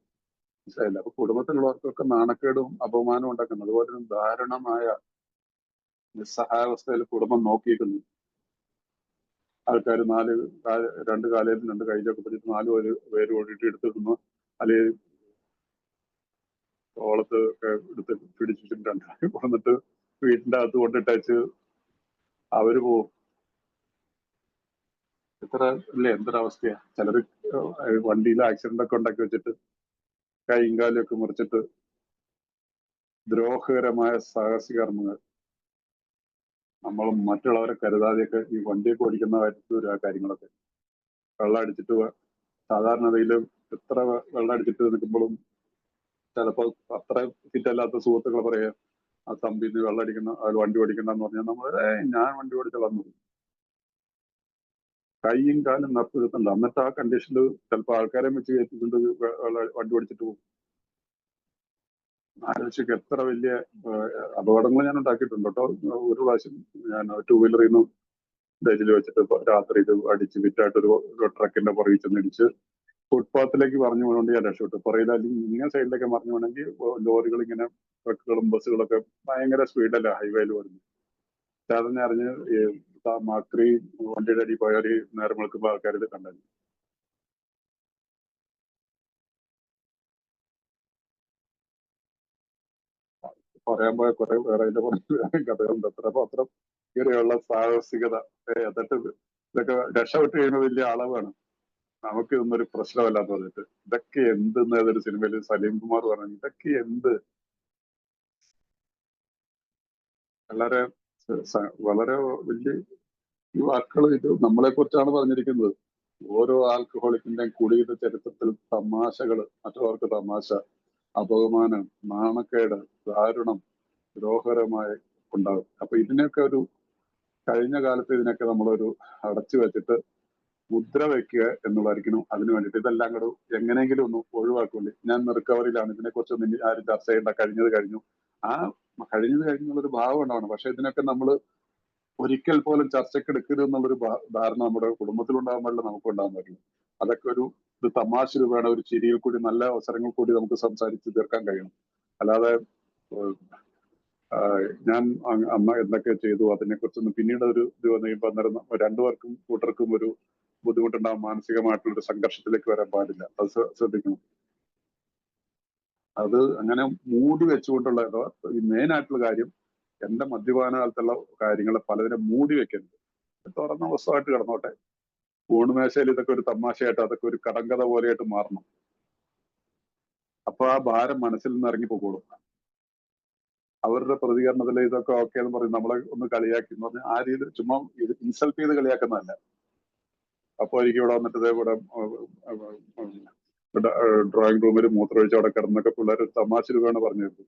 മനസ്സിലായില്ല. അപ്പൊ കുടുംബത്തിലുള്ളവർക്കൊക്കെ നാണക്കേടും അപമാനവും ഉണ്ടാക്കുന്നത്. അതുപോലെ തന്നെ ദാരുണമായ നിസ്സഹായാവസ്ഥയിൽ കുടുംബം നോക്കിയിരുന്നു. ആൾക്കാർ രണ്ട് കാലയിലും രണ്ട് കയ്യിലൊക്കെ പിടിച്ച് 4 പേര് ഓടിയിട്ട് എടുത്തിരുന്നു, അല്ലെങ്കിൽ ഓളത്ത് എടുത്ത് പിടിച്ചിട്ട് രണ്ടായി കൊണ്ടിട്ട് വീട്ടിന്റെ അകത്ത് കൊണ്ടിട്ടയച്ച് അവര് പോവും. എന്തൊരവസ്ഥയാ. ചിലര് വണ്ടിയിൽ ആക്സിഡന്റ് ഒക്കെ ഉണ്ടാക്കി വെച്ചിട്ട് കൈയും കാലൊക്കെ മുറിച്ചിട്ട് ദ്രോഹകരമായ സാഹസികർമ്മങ്ങൾ. നമ്മൾ മറ്റുള്ളവരെ കരുതാതെയൊക്കെ ഈ വണ്ടിയൊക്കെ ഓടിക്കുന്ന കാര്യത്തിൽ ആ കാര്യങ്ങളൊക്കെ വെള്ളം അടിച്ചിട്ട് സാധാരണതയിൽ എത്ര വെള്ളം അടിച്ചിട്ട് നിൽക്കുമ്പോഴും ചിലപ്പോൾ അത്ര ഫിറ്റല്ലാത്ത സുഹൃത്തുക്കൾ പറയാം, ആ തമ്പിന്ന് വെള്ളം അടിക്കുന്ന വണ്ടി ഓടിക്കണ്ടെന്ന് പറഞ്ഞാൽ നമ്മൾ ഞാൻ വണ്ടി ഓടിച്ച് വന്നു. കൈയും കാലും നിർത്തുന്നുണ്ട്. എന്നിട്ട് ആ കണ്ടീഷനിൽ ചിലപ്പോൾ ആൾക്കാരെ വെച്ച് കയറ്റിക്കൊണ്ട് വണ്ടി ഓടിച്ചിട്ട് പോകും. ആലോചിക്ക് എത്ര വലിയ അപകടങ്ങൾ ഞാൻ ഉണ്ടാക്കിയിട്ടുണ്ട് കേട്ടോ. ഒരു പ്രാവശ്യം ഞാൻ 2 വീലറിൽ നിന്ന് ഡൽഹിയിൽ വെച്ചിട്ട് രാത്രി ഇത് അടിച്ച് വിറ്റായിട്ടൊരു ട്രക്കിന്റെ പുറകിൽ ചെന്നിടിച്ച് ഫുട്പാത്തിലേക്ക് പറഞ്ഞു പോകേണ്ട ഞാൻ രക്ഷപ്പെട്ടു. പുറകിൽ അല്ലെങ്കിൽ ഇങ്ങനെ സൈഡിലേക്ക് മറിഞ്ഞു പോകണമെങ്കിൽ ലോറികൾ ഇങ്ങനെ ട്രക്കുകളും ബസ്സുകളൊക്കെ ഭയങ്കര സ്പീഡല്ല ഹൈവേയിൽ വരുന്നത്. അറിഞ്ഞ് മാക്രി വണ്ടിയുടെ അടി പോയ ഒരു നേരം വെളുക്കുമ്പോൾ ആൾക്കാർ ഇത് കണ്ടു. പറയാൻ പോയ കുറെ വേറെ അതിന്റെ പുറത്ത് കഥകളുണ്ട്. അത്രമാത്രം ഇങ്ങനെയുള്ള സാഹസികത. എന്നിട്ട് ഇതൊക്കെ രക്ഷപ്പെട്ട് കഴിയുന്ന വലിയ അളവാണ്. നമുക്ക് ഇതൊന്നൊരു പ്രശ്നമല്ലാന്ന് പറഞ്ഞിട്ട് ഇതൊക്കെ എന്തെന്ന് ഏതൊരു സിനിമയിൽ സലീം കുമാർ പറഞ്ഞു, ഇതൊക്കെ എന്ത് വളരെ വളരെ വലിയ ഈ വാക്കുകൾ ഇത് നമ്മളെ കുറിച്ചാണ് പറഞ്ഞിരിക്കുന്നത്. ഓരോ ആൽക്കഹോളിക്കിന്റെയും കുടിയുടെ ചരിത്രത്തിൽ തമാശകള്, മറ്റവർക്ക് തമാശ, അപമാനം, നാണക്കേട്, ദാരുണം, ദ്രോഹകരമായി ഉണ്ടാകും. അപ്പൊ ഇതിനൊക്കെ ഒരു കഴിഞ്ഞ കാലത്ത് ഇതിനൊക്കെ നമ്മളൊരു അടച്ചു വെച്ചിട്ട് മുദ്ര വെക്കുക എന്നുള്ളതായിരിക്കണം അതിന് വേണ്ടിയിട്ട്. ഇതെല്ലാം കൂടെ എങ്ങനെയെങ്കിലും ഒന്ന് ഒഴിവാക്കുമല്ലേ. ഞാൻ റിക്കവറിയിലാണ്, ഇതിനെക്കുറിച്ചൊന്നും ആരും ചർച്ച ചെയ്യേണ്ട, കഴിഞ്ഞത് കഴിഞ്ഞു. ആ കഴിഞ്ഞത് കഴിഞ്ഞുള്ളൊരു ഭാവം ഉണ്ടാവണം. പക്ഷെ ഇതിനൊക്കെ നമ്മൾ ഒരിക്കൽ പോലും ചർച്ചയ്ക്ക് എടുക്കരുത് എന്നുള്ളൊരു ധാരണ നമ്മുടെ കുടുംബത്തിലുണ്ടാകാൻ പാടില്ല, നമുക്ക് ഉണ്ടാകാൻ പാടില്ല. അതൊക്കെ ഒരു തമാശ രൂപേണ ഒരു ചിരിയിൽ കൂടി നല്ല അവസരങ്ങൾ കൂടി നമുക്ക് സംസാരിച്ച് തീർക്കാൻ കഴിയണം. അല്ലാതെ ഞാൻ അമ്മ എന്തൊക്കെ ചെയ്തു അതിനെക്കുറിച്ചൊന്നും പിന്നീട് ഒരു ഇത് വന്നു കഴിയുമ്പോൾ അന്നേരം രണ്ടുപേർക്കും കൂട്ടർക്കും ഒരു ബുദ്ധിമുട്ടുണ്ടാകും, മാനസികമായിട്ടുള്ളൊരു സംഘർഷത്തിലേക്ക് വരാൻ പാടില്ല. അത് ശ്രദ്ധിക്കണം. അത് അങ്ങനെ മൂടി വെച്ചുകൊണ്ടുള്ള ഈ മെയിൻ ആയിട്ടുള്ള കാര്യം, എന്റെ മദ്യപാന കാലത്തുള്ള കാര്യങ്ങൾ പലതിനെ മൂടി വെക്കരുത്. തുറന്ന വസ്തുവായിട്ട് കിടന്നോട്ടെ. ഊണുമേശയിൽ ഇതൊക്കെ ഒരു തമാശയായിട്ട്, അതൊക്കെ ഒരു കടങ്കഥ പോലെയായിട്ട് മാറണം. അപ്പൊ ആ ഭാരം മനസ്സിൽ നിന്ന് ഇറങ്ങിപ്പോക്കോളും. അവരുടെ പ്രതികരണത്തിൽ ഇതൊക്കെ ഓക്കെ എന്ന് പറഞ്ഞ് നമ്മളെ ഒന്ന് കളിയാക്കി എന്ന് പറഞ്ഞാൽ ആ രീതിയിൽ ചുമ്മാ ഇത് ഇൻസൾട്ട് ചെയ്ത് കളിയാക്കുന്നതല്ല. അപ്പൊ എനിക്ക് ഇവിടെ വന്നിട്ട് ഇതേപോലെ ഡ്രോയിങ് റൂമിൽ മൂത്രമൊഴിച്ച് അവിടെ കിടന്നൊക്കെ പിള്ളേർ തമാശ രൂപയാണ് പറഞ്ഞു തരുന്നത്.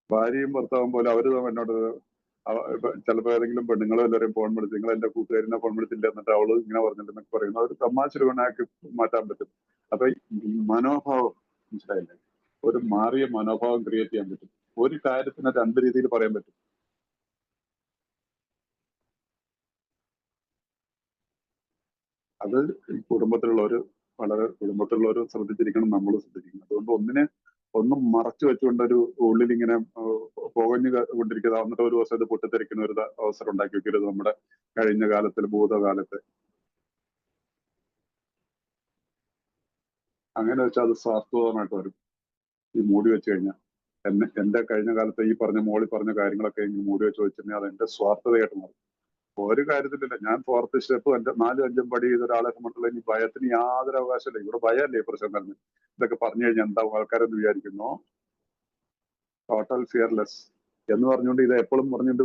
ഭാര്യയും ഭർത്താവും പോലെ അവര് എന്നോട് ചിലപ്പോൾ ഏതെങ്കിലും പെണ്ണുങ്ങളോ എല്ലാവരെയും ഫോൺ വിളിച്ച് നിങ്ങൾ എന്റെ കൂട്ടുകാരിനെ ഫോൺ വിളിച്ചില്ല എന്നിട്ട് അവള് ഇങ്ങനെ പറഞ്ഞിട്ടുണ്ടെന്നൊക്കെ പറയുന്നത് ഒരു തമാശ രൂപനാക്കി മാറ്റാൻ പറ്റും. അപ്പൊ ഈ മനോഭാവം മനസ്സിലായില്ലേ, ഒരു മാറിയ മനോഭാവം ക്രിയേറ്റ് ചെയ്യാൻ പറ്റും. ഒരു കാര്യത്തിന് രണ്ട് രീതിയിൽ പറയാൻ പറ്റും. അത് കുടുംബത്തിലുള്ളവർ കുടുംബത്തിലുള്ളവർ ശ്രദ്ധിച്ചിരിക്കണം, നമ്മൾ ശ്രദ്ധിക്കണം. അതുകൊണ്ട് ഒന്നും മറച്ചു വെച്ചുകൊണ്ട് ഒരു ഉള്ളിൽ ഇങ്ങനെ പുകഞ്ഞു കൊണ്ടിരിക്കുന്നത്, എന്നിട്ട് ഒരു ദിവസം ഇത് പൊട്ടിത്തെറിക്കുന്ന ഒരു അവസരം ഉണ്ടാക്കി വെക്കരുത് നമ്മുടെ കഴിഞ്ഞ കാലത്തിൽ, ഭൂതകാലത്ത്. അങ്ങനെ വെച്ചാൽ അത് സ്വാർത്ഥമായിട്ട് വരും ഈ മൂടി വെച്ച് കഴിഞ്ഞാൽ. എന്റെ കഴിഞ്ഞ കാലത്ത് ഈ മോളി പറഞ്ഞ കാര്യങ്ങളൊക്കെ മൂടി വെച്ച് വെച്ചിട്ടുണ്ടെങ്കിൽ അത് എന്റെ സ്വാർത്ഥതയായിട്ട് മാറും. ഒരു കാര്യത്തിലില്ല, ഞാൻ 4th സ്റ്റെപ്പ് എന്റെ 4ഉം 5ഉം പടി ചെയ്ത ഒരാളെ സംബന്ധിച്ചുള്ള ഇനി ഭയത്തിന് യാതൊരു അവകാശമില്ല. ഇവിടെ ഭയമല്ലേ പ്രശ്നം തന്നെ. ഇതൊക്കെ പറഞ്ഞു കഴിഞ്ഞാൽ എന്താ ആൾക്കാരെന്ന് വിചാരിക്കുന്നു. ടോട്ടൽ ഫിയർലെസ് എന്ന് പറഞ്ഞുകൊണ്ട് ഇത് എപ്പോഴും പറഞ്ഞുകൊണ്ട്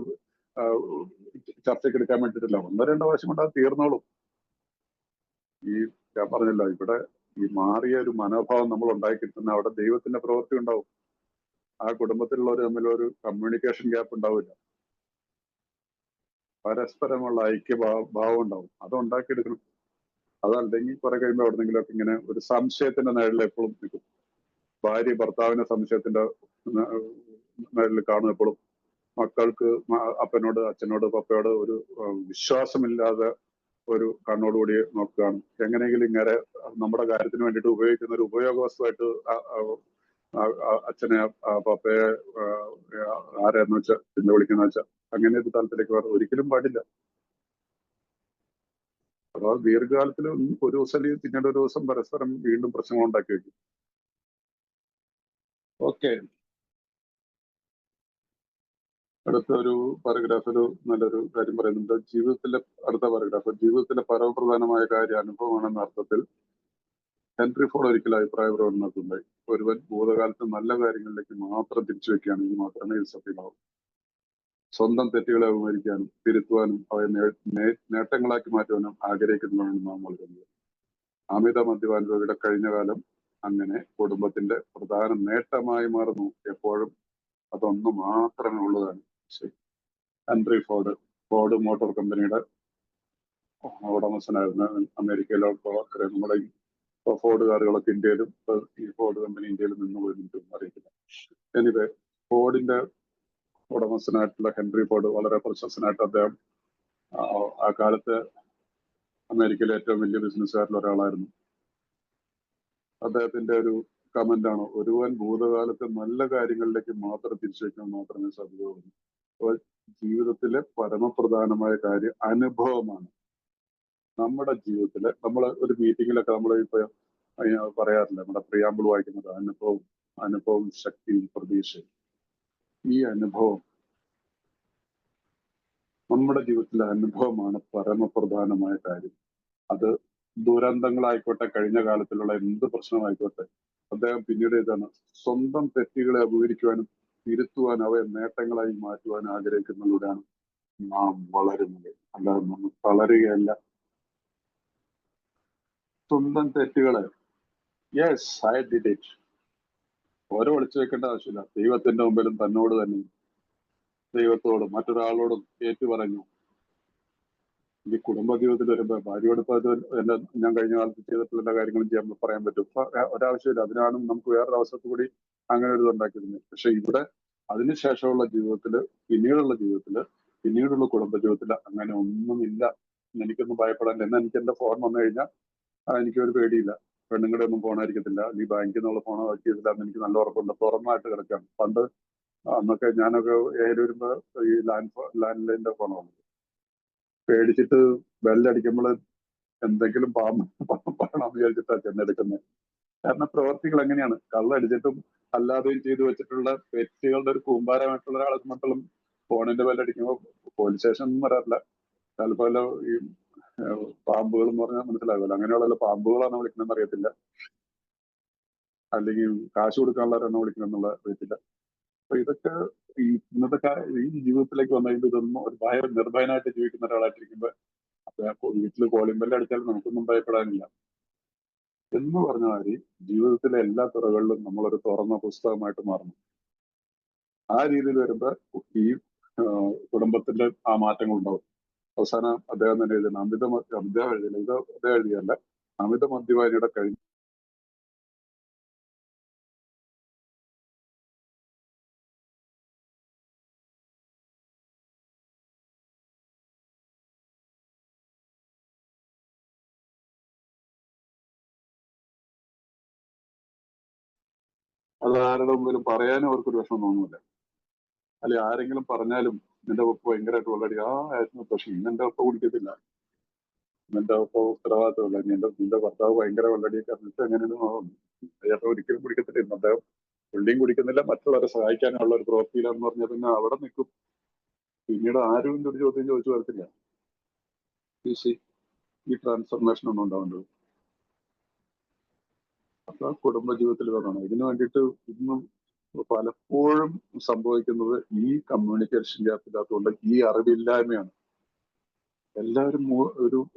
ചർച്ചയ്ക്ക് എടുക്കാൻ വേണ്ടിയിട്ടില്ല. 1-2 പ്രാവശ്യം കൊണ്ട് അത് തീർന്നോളും. ഈ ഞാൻ പറഞ്ഞല്ലോ, ഇവിടെ ഈ മാറിയ ഒരു മനോഭാവം നമ്മൾ ഉണ്ടാക്കി കിട്ടുന്ന അവിടെ ദൈവത്തിന്റെ പ്രവൃത്തി ഉണ്ടാവും. ആ കുടുംബത്തിലുള്ളവർ തമ്മിലൊരു കമ്മ്യൂണിക്കേഷൻ ഗ്യാപ്പ് ഉണ്ടാവില്ല. പരസ്പരമുള്ള ഐക്യഭാവം ഉണ്ടാവും. അത് ഉണ്ടാക്കിയെടുക്കണം. അതല്ലെങ്കിൽ കുറെ കഴിയുമ്പോൾ എവിടെന്നെങ്കിലും ഒക്കെ ഇങ്ങനെ ഒരു സംശയത്തിന്റെ നിഴലിൽ എപ്പോഴും നിൽക്കും. ഭാര്യ ഭർത്താവിനെ സംശയത്തിന്റെ നിഴലിൽ കാണും എപ്പോഴും. മക്കൾക്ക് അപ്പനോട്, അച്ഛനോട്, പപ്പയോട് ഒരു വിശ്വാസമില്ലാതെ ഒരു കണ്ണോടുകൂടി നോക്കുകയാണ്. എങ്ങനെയെങ്കിലും ഇങ്ങനെ നമ്മുടെ കാര്യത്തിന് വേണ്ടിയിട്ട് ഉപയോഗിക്കുന്ന ഒരു ഉപയോഗ വസ്തുവായിട്ട് അച്ഛനെ, പപ്പയെ ആരെന്ന് വെച്ചാൽ പിന്നെ വിളിക്കുന്ന വെച്ചാൽ അങ്ങനെ ഒരു തലത്തിലേക്ക് ഒരിക്കലും പാടില്ല. അപ്പൊ ദീർഘകാലത്തിൽ ഒരു ദിവസം അല്ലെങ്കിൽ പിന്നീട് ഒരു ദിവസം പരസ്പരം വീണ്ടും പ്രശ്നങ്ങൾ ഉണ്ടാക്കി വെക്കും. ഓക്കെ, അടുത്ത ഒരു പാരഗ്രാഫിൽ നല്ലൊരു കാര്യം പറയുന്നുണ്ട്. അടുത്ത പാരഗ്രാഫ്, ജീവിതത്തിലെ പരമപ്രധാനമായ കാര്യം അനുഭവമാണെന്ന അർത്ഥത്തിൽ ഹെൻറി ഫോർഡ് ഒരിക്കലും അഭിപ്രായ പ്രകടനം നടത്തുന്നുണ്ടായി. ഒരുവൻ ഭൂതകാലത്ത് നല്ല കാര്യങ്ങളിലേക്ക് മാത്രം തിരിച്ചു വെക്കുകയാണെങ്കിൽ മാത്രമേ ഇത് സത്യമാവും. സ്വന്തം തെറ്റുകളെ അഭിമുഖീകരിക്കാനും തിരുത്തുവാനും അവയെ നേട്ടങ്ങളാക്കി മാറ്റുവാനും ആഗ്രഹിക്കുന്നതാണ് നാം നൽകുന്നത്. അമിത മദ്യപാന രോഗിയുടെ കഴിഞ്ഞ കാലം അങ്ങനെ കുടുംബത്തിന്റെ പ്രധാന നേട്ടമായി മാറുന്നു. എപ്പോഴും അതൊന്നു മാത്രമേ ഉള്ളതാണ്. ഹെൻറി ഫോർഡ് മോട്ടോർ കമ്പനിയുടെ ഉടമസ്ഥനായിരുന്ന അമേരിക്കയിലെ നമ്മുടെ ഫോർഡ് കാറുകളൊക്കെ ഇന്ത്യയിലും ഈ ഫോർഡ് കമ്പനി ഇന്ത്യയിൽ നിന്ന് പോയിട്ടും അറിയത്തില്ല. എനിവേ ഫോർഡിന്റെ ഉടമസ്ഥനായിട്ടുള്ള ഹെൻറി ഫോർഡ് വളരെ പ്രശസ്തനായിട്ട് അദ്ദേഹം ആ കാലത്ത് അമേരിക്കയിലെ ഏറ്റവും വലിയ ബിസിനസ്സുകാരിൽ ഒരാളായിരുന്നു. അദ്ദേഹത്തിന്റെ ഒരു കമന്റാണ്, ഒരുവൻ ഭൂതകാലത്തെ നല്ല കാര്യങ്ങളിലേക്ക് മാത്രം തിരിച്ചു വയ്ക്കാൻ മാത്രമേ സാധ്യതയുള്ളൂ. അപ്പോൾ ജീവിതത്തിലെ പരമപ്രധാനമായ കാര്യം അനുഭവമാണ്. നമ്മുടെ ജീവിതത്തില് നമ്മൾ ഒരു മീറ്റിങ്ങിലൊക്കെ നമ്മൾ ഇപ്പൊ പറയാറില്ല, നമ്മുടെ പ്രിയാമ്പിൾ വായിക്കുന്നത് അനുഭവം ശക്തിയും പ്രതീക്ഷയും. ഈ അനുഭവം, നമ്മുടെ ജീവിതത്തിലെ അനുഭവമാണ് പരമപ്രധാനമായ കാര്യം. അത് ദുരന്തങ്ങളായിക്കോട്ടെ, കഴിഞ്ഞ കാലത്തിലുള്ള എന്ത് പ്രശ്നമായിക്കോട്ടെ, അദ്ദേഹം പിന്നീട് ഇതാണ്, സ്വന്തം തെറ്റുകളെ അഭിമുഖീകരിക്കുവാനും തിരുത്തുവാനും അവയെ നേട്ടങ്ങളായി മാറ്റുവാനും ആഗ്രഹിക്കുന്നതിലൂടെയാണ് നാം വളരുന്നത്. അല്ലാതെ നമ്മൾ തളരുകയല്ല. സ്വന്തം തെറ്റുകളെ, യെസ് ഐ ഡിഡ് ഇറ്റ്, ഓരോ ഒളിച്ചു വെക്കേണ്ട ആവശ്യമില്ല. ദൈവത്തിന്റെ മുമ്പിലും തന്നോട് തന്നെ, ദൈവത്തോടും മറ്റൊരാളോടും ഏറ്റു പറഞ്ഞു. ഈ കുടുംബ ജീവിതത്തിൽ വരുമ്പോ ഭാര്യയോട് ഇപ്പൊ എന്റെ ഞാൻ കഴിഞ്ഞ കാലത്ത് ചെയ്തിട്ടുള്ള എല്ലാ കാര്യങ്ങളും ചെയ്യാൻ പറയാൻ പറ്റും. ഇപ്പൊ ഒരാവശ്യമില്ല. അതിനാണ് നമുക്ക് വേറൊരു അവസരത്തിൽ കൂടി അങ്ങനെ ഒരു ഇതുണ്ടാക്കിയിരുന്നത്. പക്ഷെ ഇവിടെ അതിനുശേഷമുള്ള ജീവിതത്തില്, പിന്നീടുള്ള കുടുംബ ജീവിതത്തില് അങ്ങനെ ഒന്നുമില്ല. എനിക്കൊന്നും ഭയപ്പെടാൻ. എന്നാൽ എനിക്ക് എന്റെ ഫോൺ വന്നു കഴിഞ്ഞാൽ എനിക്കൊരു പേടിയില്ല. പെണ്ണുങ്ങളുടെ ഒന്നും ഫോണായിരിക്കത്തില്ല. ഈ ബാങ്കിൽ നിന്നുള്ള ഫോണോ ആക്കിയതില്ല എന്ന് എനിക്ക് നല്ല ഉറപ്പുണ്ട്. തുറന്നായിട്ട് കിടക്കുകയാണ്. പണ്ട് അന്നൊക്കെ ഞാനൊക്കെ ഏത് വരുമ്പോ ഈ ലാൻഡ് ലൈനിന്റെ ഫോണാണ്. പേടിച്ചിട്ട് ബെല്ലടിക്കുമ്പോൾ എന്തെങ്കിലും പറയണം വിചാരിച്ചിട്ടാണ് ചെന്നെടുക്കുന്നത്. കാരണം പ്രവർത്തികൾ എങ്ങനെയാണ്, കള്ളടിച്ചിട്ടും അല്ലാതെയും ചെയ്തു വെച്ചിട്ടുള്ള വ്യക്തികളുടെ ഒരു കൂമ്പാരമായിട്ടുള്ള ഒരാളെ സംബന്ധിച്ചും ഫോണിന്റെ ബെല്ലടിക്കുമ്പോൾ പോലീസ് സ്റ്റേഷൻ ഒന്നും വരാറില്ല. ചിലപ്പോൾ ഈ പാമ്പുകൾ എന്ന് പറഞ്ഞാൽ മനസ്സിലാകുമല്ലോ, അങ്ങനെയുള്ള പാമ്പുകളാണ് വിളിക്കണമെന്ന് അറിയത്തില്ല, അല്ലെങ്കിൽ കാശ് കൊടുക്കാനുള്ളവരാണ് വിളിക്കണമെന്നുള്ള അറിയത്തില്ല. അപ്പൊ ഇതൊക്കെ ഈ ഇന്നത്തെ ഈ ജീവിതത്തിലേക്ക് വന്നു കഴിയുമ്പോൾ ഇതൊന്നും ഒരു നിർഭയനായിട്ട് ജീവിക്കുന്ന ഒരാളായിട്ടിരിക്കുമ്പോൾ അപ്പൊ വീട്ടിൽ കോളിംഗ് ബെല്ല് അടിച്ചാൽ നമുക്കൊന്നും ഭയപ്പെടാനില്ല എന്ന് പറഞ്ഞ മാതിരി ജീവിതത്തിലെ എല്ലാ തുറകളിലും നമ്മളൊരു തുറന്ന പുസ്തകമായിട്ട് മാറണം. ആ രീതിയിൽ വരുമ്പോ ഈ കുടുംബത്തിന്റെ ആ മാറ്റങ്ങൾ ഉണ്ടാവും. അവസാനം അദ്ദേഹം തന്നെ എഴുതുന്ന അദ്ദേഹം എഴുതിയല്ല, അമിത മദ്യപാനിയുടെ കഴിഞ്ഞ അത് ആരുടെ മുമ്പിലും പറയാനും അവർക്കൊരു വിഷമം തോന്നുന്നില്ല. അല്ലെ ആരെങ്കിലും പറഞ്ഞാലും നിന്റെ ഒപ്പ് ഭയങ്കരമായിട്ട് ഓൾറെഡി ആയിരുന്നു, പക്ഷെ ഇന്നെന്റെ ഒപ്പം കുടിക്കത്തില്ല, നിന്റെ ഒപ്പം ഉത്തരവാദിത്തമില്ല, നിന്റെ ഭർത്താവ് ഭയങ്കര വെള്ളടിയൊക്കെ എന്നിട്ട് എങ്ങനെയാണ് ചേട്ടൻ ഒരിക്കലും കുടിക്കത്തില്ല. അദ്ദേഹം പുള്ളിയും കുടിക്കുന്നില്ല, മറ്റുള്ളവരെ സഹായിക്കാനുള്ള ഒരു പ്രവൃത്തിയിലാന്ന് പറഞ്ഞാൽ പിന്നെ അവിടെ നിൽക്കും. പിന്നീട് ആരും ഒരു ചോദ്യം ചോദിച്ചു വരത്തില്ല. ഈ ട്രാൻസ്ഫർമേഷൻ ഒന്നും ഉണ്ടാവേണ്ടത് അപ്പൊ കുടുംബ ജീവിതത്തിൽ വരണം. ഇതിനു വേണ്ടിയിട്ട് ഇന്നും പലപ്പോഴും സംഭവിക്കുന്നത് ഈ കമ്മ്യൂണിക്കേഷൻ ഗ്യാപ്പ് ഇല്ലാത്തതുകൊണ്ട്, ഈ അറിവില്ലായ്മയാണ്. എല്ലാവരും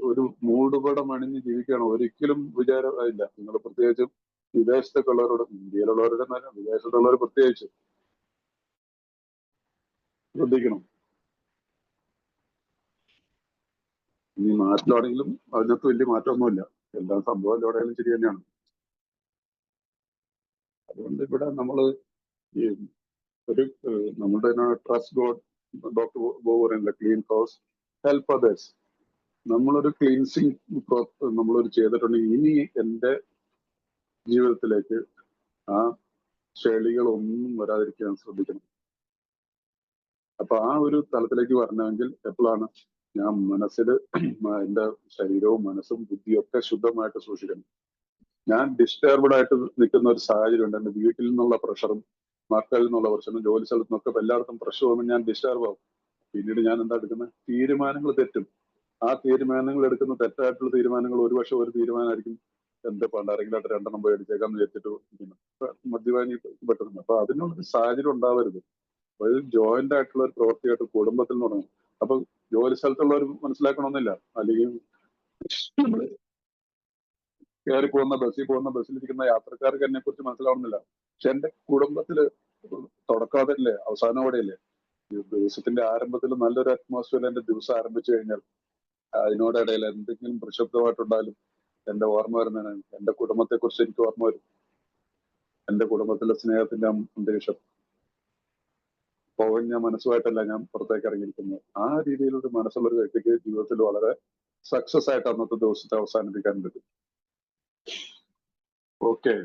ഒരു മൂടുപടം അണിഞ്ഞ് ജീവിക്കുകയാണ്. ഒരിക്കലും വിചാരം ഇല്ല. നിങ്ങൾ പ്രത്യേകിച്ചും വിദേശത്തൊക്കെ ഉള്ളവരോട്, ഇന്ത്യയിലുള്ളവരുടെ തന്നെ വിദേശത്തുള്ളവർ പ്രത്യേകിച്ച് ശ്രദ്ധിക്കണം. ഈ നാട്ടിലാണെങ്കിലും അതിനകത്ത് വലിയ മാറ്റമൊന്നുമില്ല. എല്ലാ സംഭവം എവിടെയാലും ശരി തന്നെയാണ്. അതുകൊണ്ട് ഇവിടെ നമ്മള് ഈ ഒരു നമ്മുടെ ട്രസ്റ്റ് ഗോഡ്, ഡോക്ടർ ബോ പറയുന്നില്ല, ക്ലീൻ ഹൗസ് ഹെൽപ്പ് അതേഴ്സ്. നമ്മളൊരു ക്ലീൻസിങ് നമ്മളൊരു ചെയ്തിട്ടുണ്ടെങ്കിൽ ഇനി എൻ്റെ ജീവിതത്തിലേക്ക് ആ ചെളികളൊന്നും വരാതിരിക്കാൻ ശ്രദ്ധിക്കണം. അപ്പൊ ആ ഒരു തലത്തിലേക്ക് വരണമെങ്കിൽ എപ്പോഴാണ് ഞാൻ മനസ്സില് എൻ്റെ ശരീരവും മനസ്സും ബുദ്ധിയും ഒക്കെ ശുദ്ധമായിട്ട് സൂക്ഷിക്കണം. ഞാൻ ഡിസ്റ്റർബ്ഡ് ആയിട്ട് നിൽക്കുന്ന ഒരു സാഹചര്യം ഉണ്ട്. എൻ്റെ വീട്ടിൽ നിന്നുള്ള പ്രഷറും മക്കളിൽ നിന്നുള്ള പ്രശ്നം, ജോലി സ്ഥലത്ത് നിന്നൊക്കെ എല്ലായിടത്തും പ്രഷർ വന്ന് ഞാൻ ഡിസ്റ്റർബ് ആവും. പിന്നീട് ഞാൻ എന്താ എടുക്കുന്നത്, തീരുമാനങ്ങൾ തെറ്റും. ആ തീരുമാനങ്ങൾ എടുക്കുന്ന തെറ്റായിട്ടുള്ള തീരുമാനങ്ങൾ ഒരുപക്ഷെ ഒരു തീരുമാനമായിരിക്കും എന്റെ പണ്ടാരെങ്കിലായിട്ട് 2 പോയി അടിച്ചേക്കാന്ന് വിചാരിച്ചിട്ട് മദ്യപാനി പെട്ടെന്ന്. അപ്പൊ അതിനുള്ളൊരു സാഹചര്യം ഉണ്ടാവരുത്. അപ്പൊ ഇത് ജോയിന്റ് ആയിട്ടുള്ള ഒരു പ്രവൃത്തിയായിട്ട് കുടുംബത്തിൽ നിന്ന് തുടങ്ങും. അപ്പൊ ജോലി സ്ഥലത്തുള്ളവർ മനസ്സിലാക്കണമെന്നില്ല, അല്ലെങ്കിൽ നമ്മള് കയറി പോകുന്ന ബസ്സിലിരിക്കുന്ന യാത്രക്കാർക്ക് എന്നെ കുറിച്ച് മനസ്സിലാവുന്നില്ല. പക്ഷെ എന്റെ കുടുംബത്തില് തുടക്കാതല്ലേ അവസാനം അവിടെയല്ലേ. ദിവസത്തിന്റെ ആരംഭത്തിൽ നല്ലൊരു അറ്റ്മോസ്ഫിയർ എന്റെ ദിവസം ആരംഭിച്ചു കഴിഞ്ഞാൽ അതിനോടിടയിൽ എന്തെങ്കിലും പ്രക്ഷുബ്ധമായിട്ടുണ്ടായാലും എന്റെ ഓർമ്മ വരുന്നതാണ് എന്റെ കുടുംബത്തെ കുറിച്ച് എനിക്ക് ഓർമ്മ വരും. എന്റെ കുടുംബത്തിലെ സ്നേഹത്തിന്റെ അന്തരീക്ഷം പോകഞ്ഞ മനസ്സുമായിട്ടല്ല ഞാൻ പുറത്തേക്ക് ഇറങ്ങിയിരിക്കുന്നത്. ആ രീതിയിലൊരു മനസ്സുള്ള ഒരു വ്യക്തിക്ക് ജീവിതത്തിൽ വളരെ സക്സസ് ആയിട്ട് അന്നത്തെ ദിവസത്തെ അവസാനിപ്പിക്കാൻ പറ്റും. ഓക്കെ,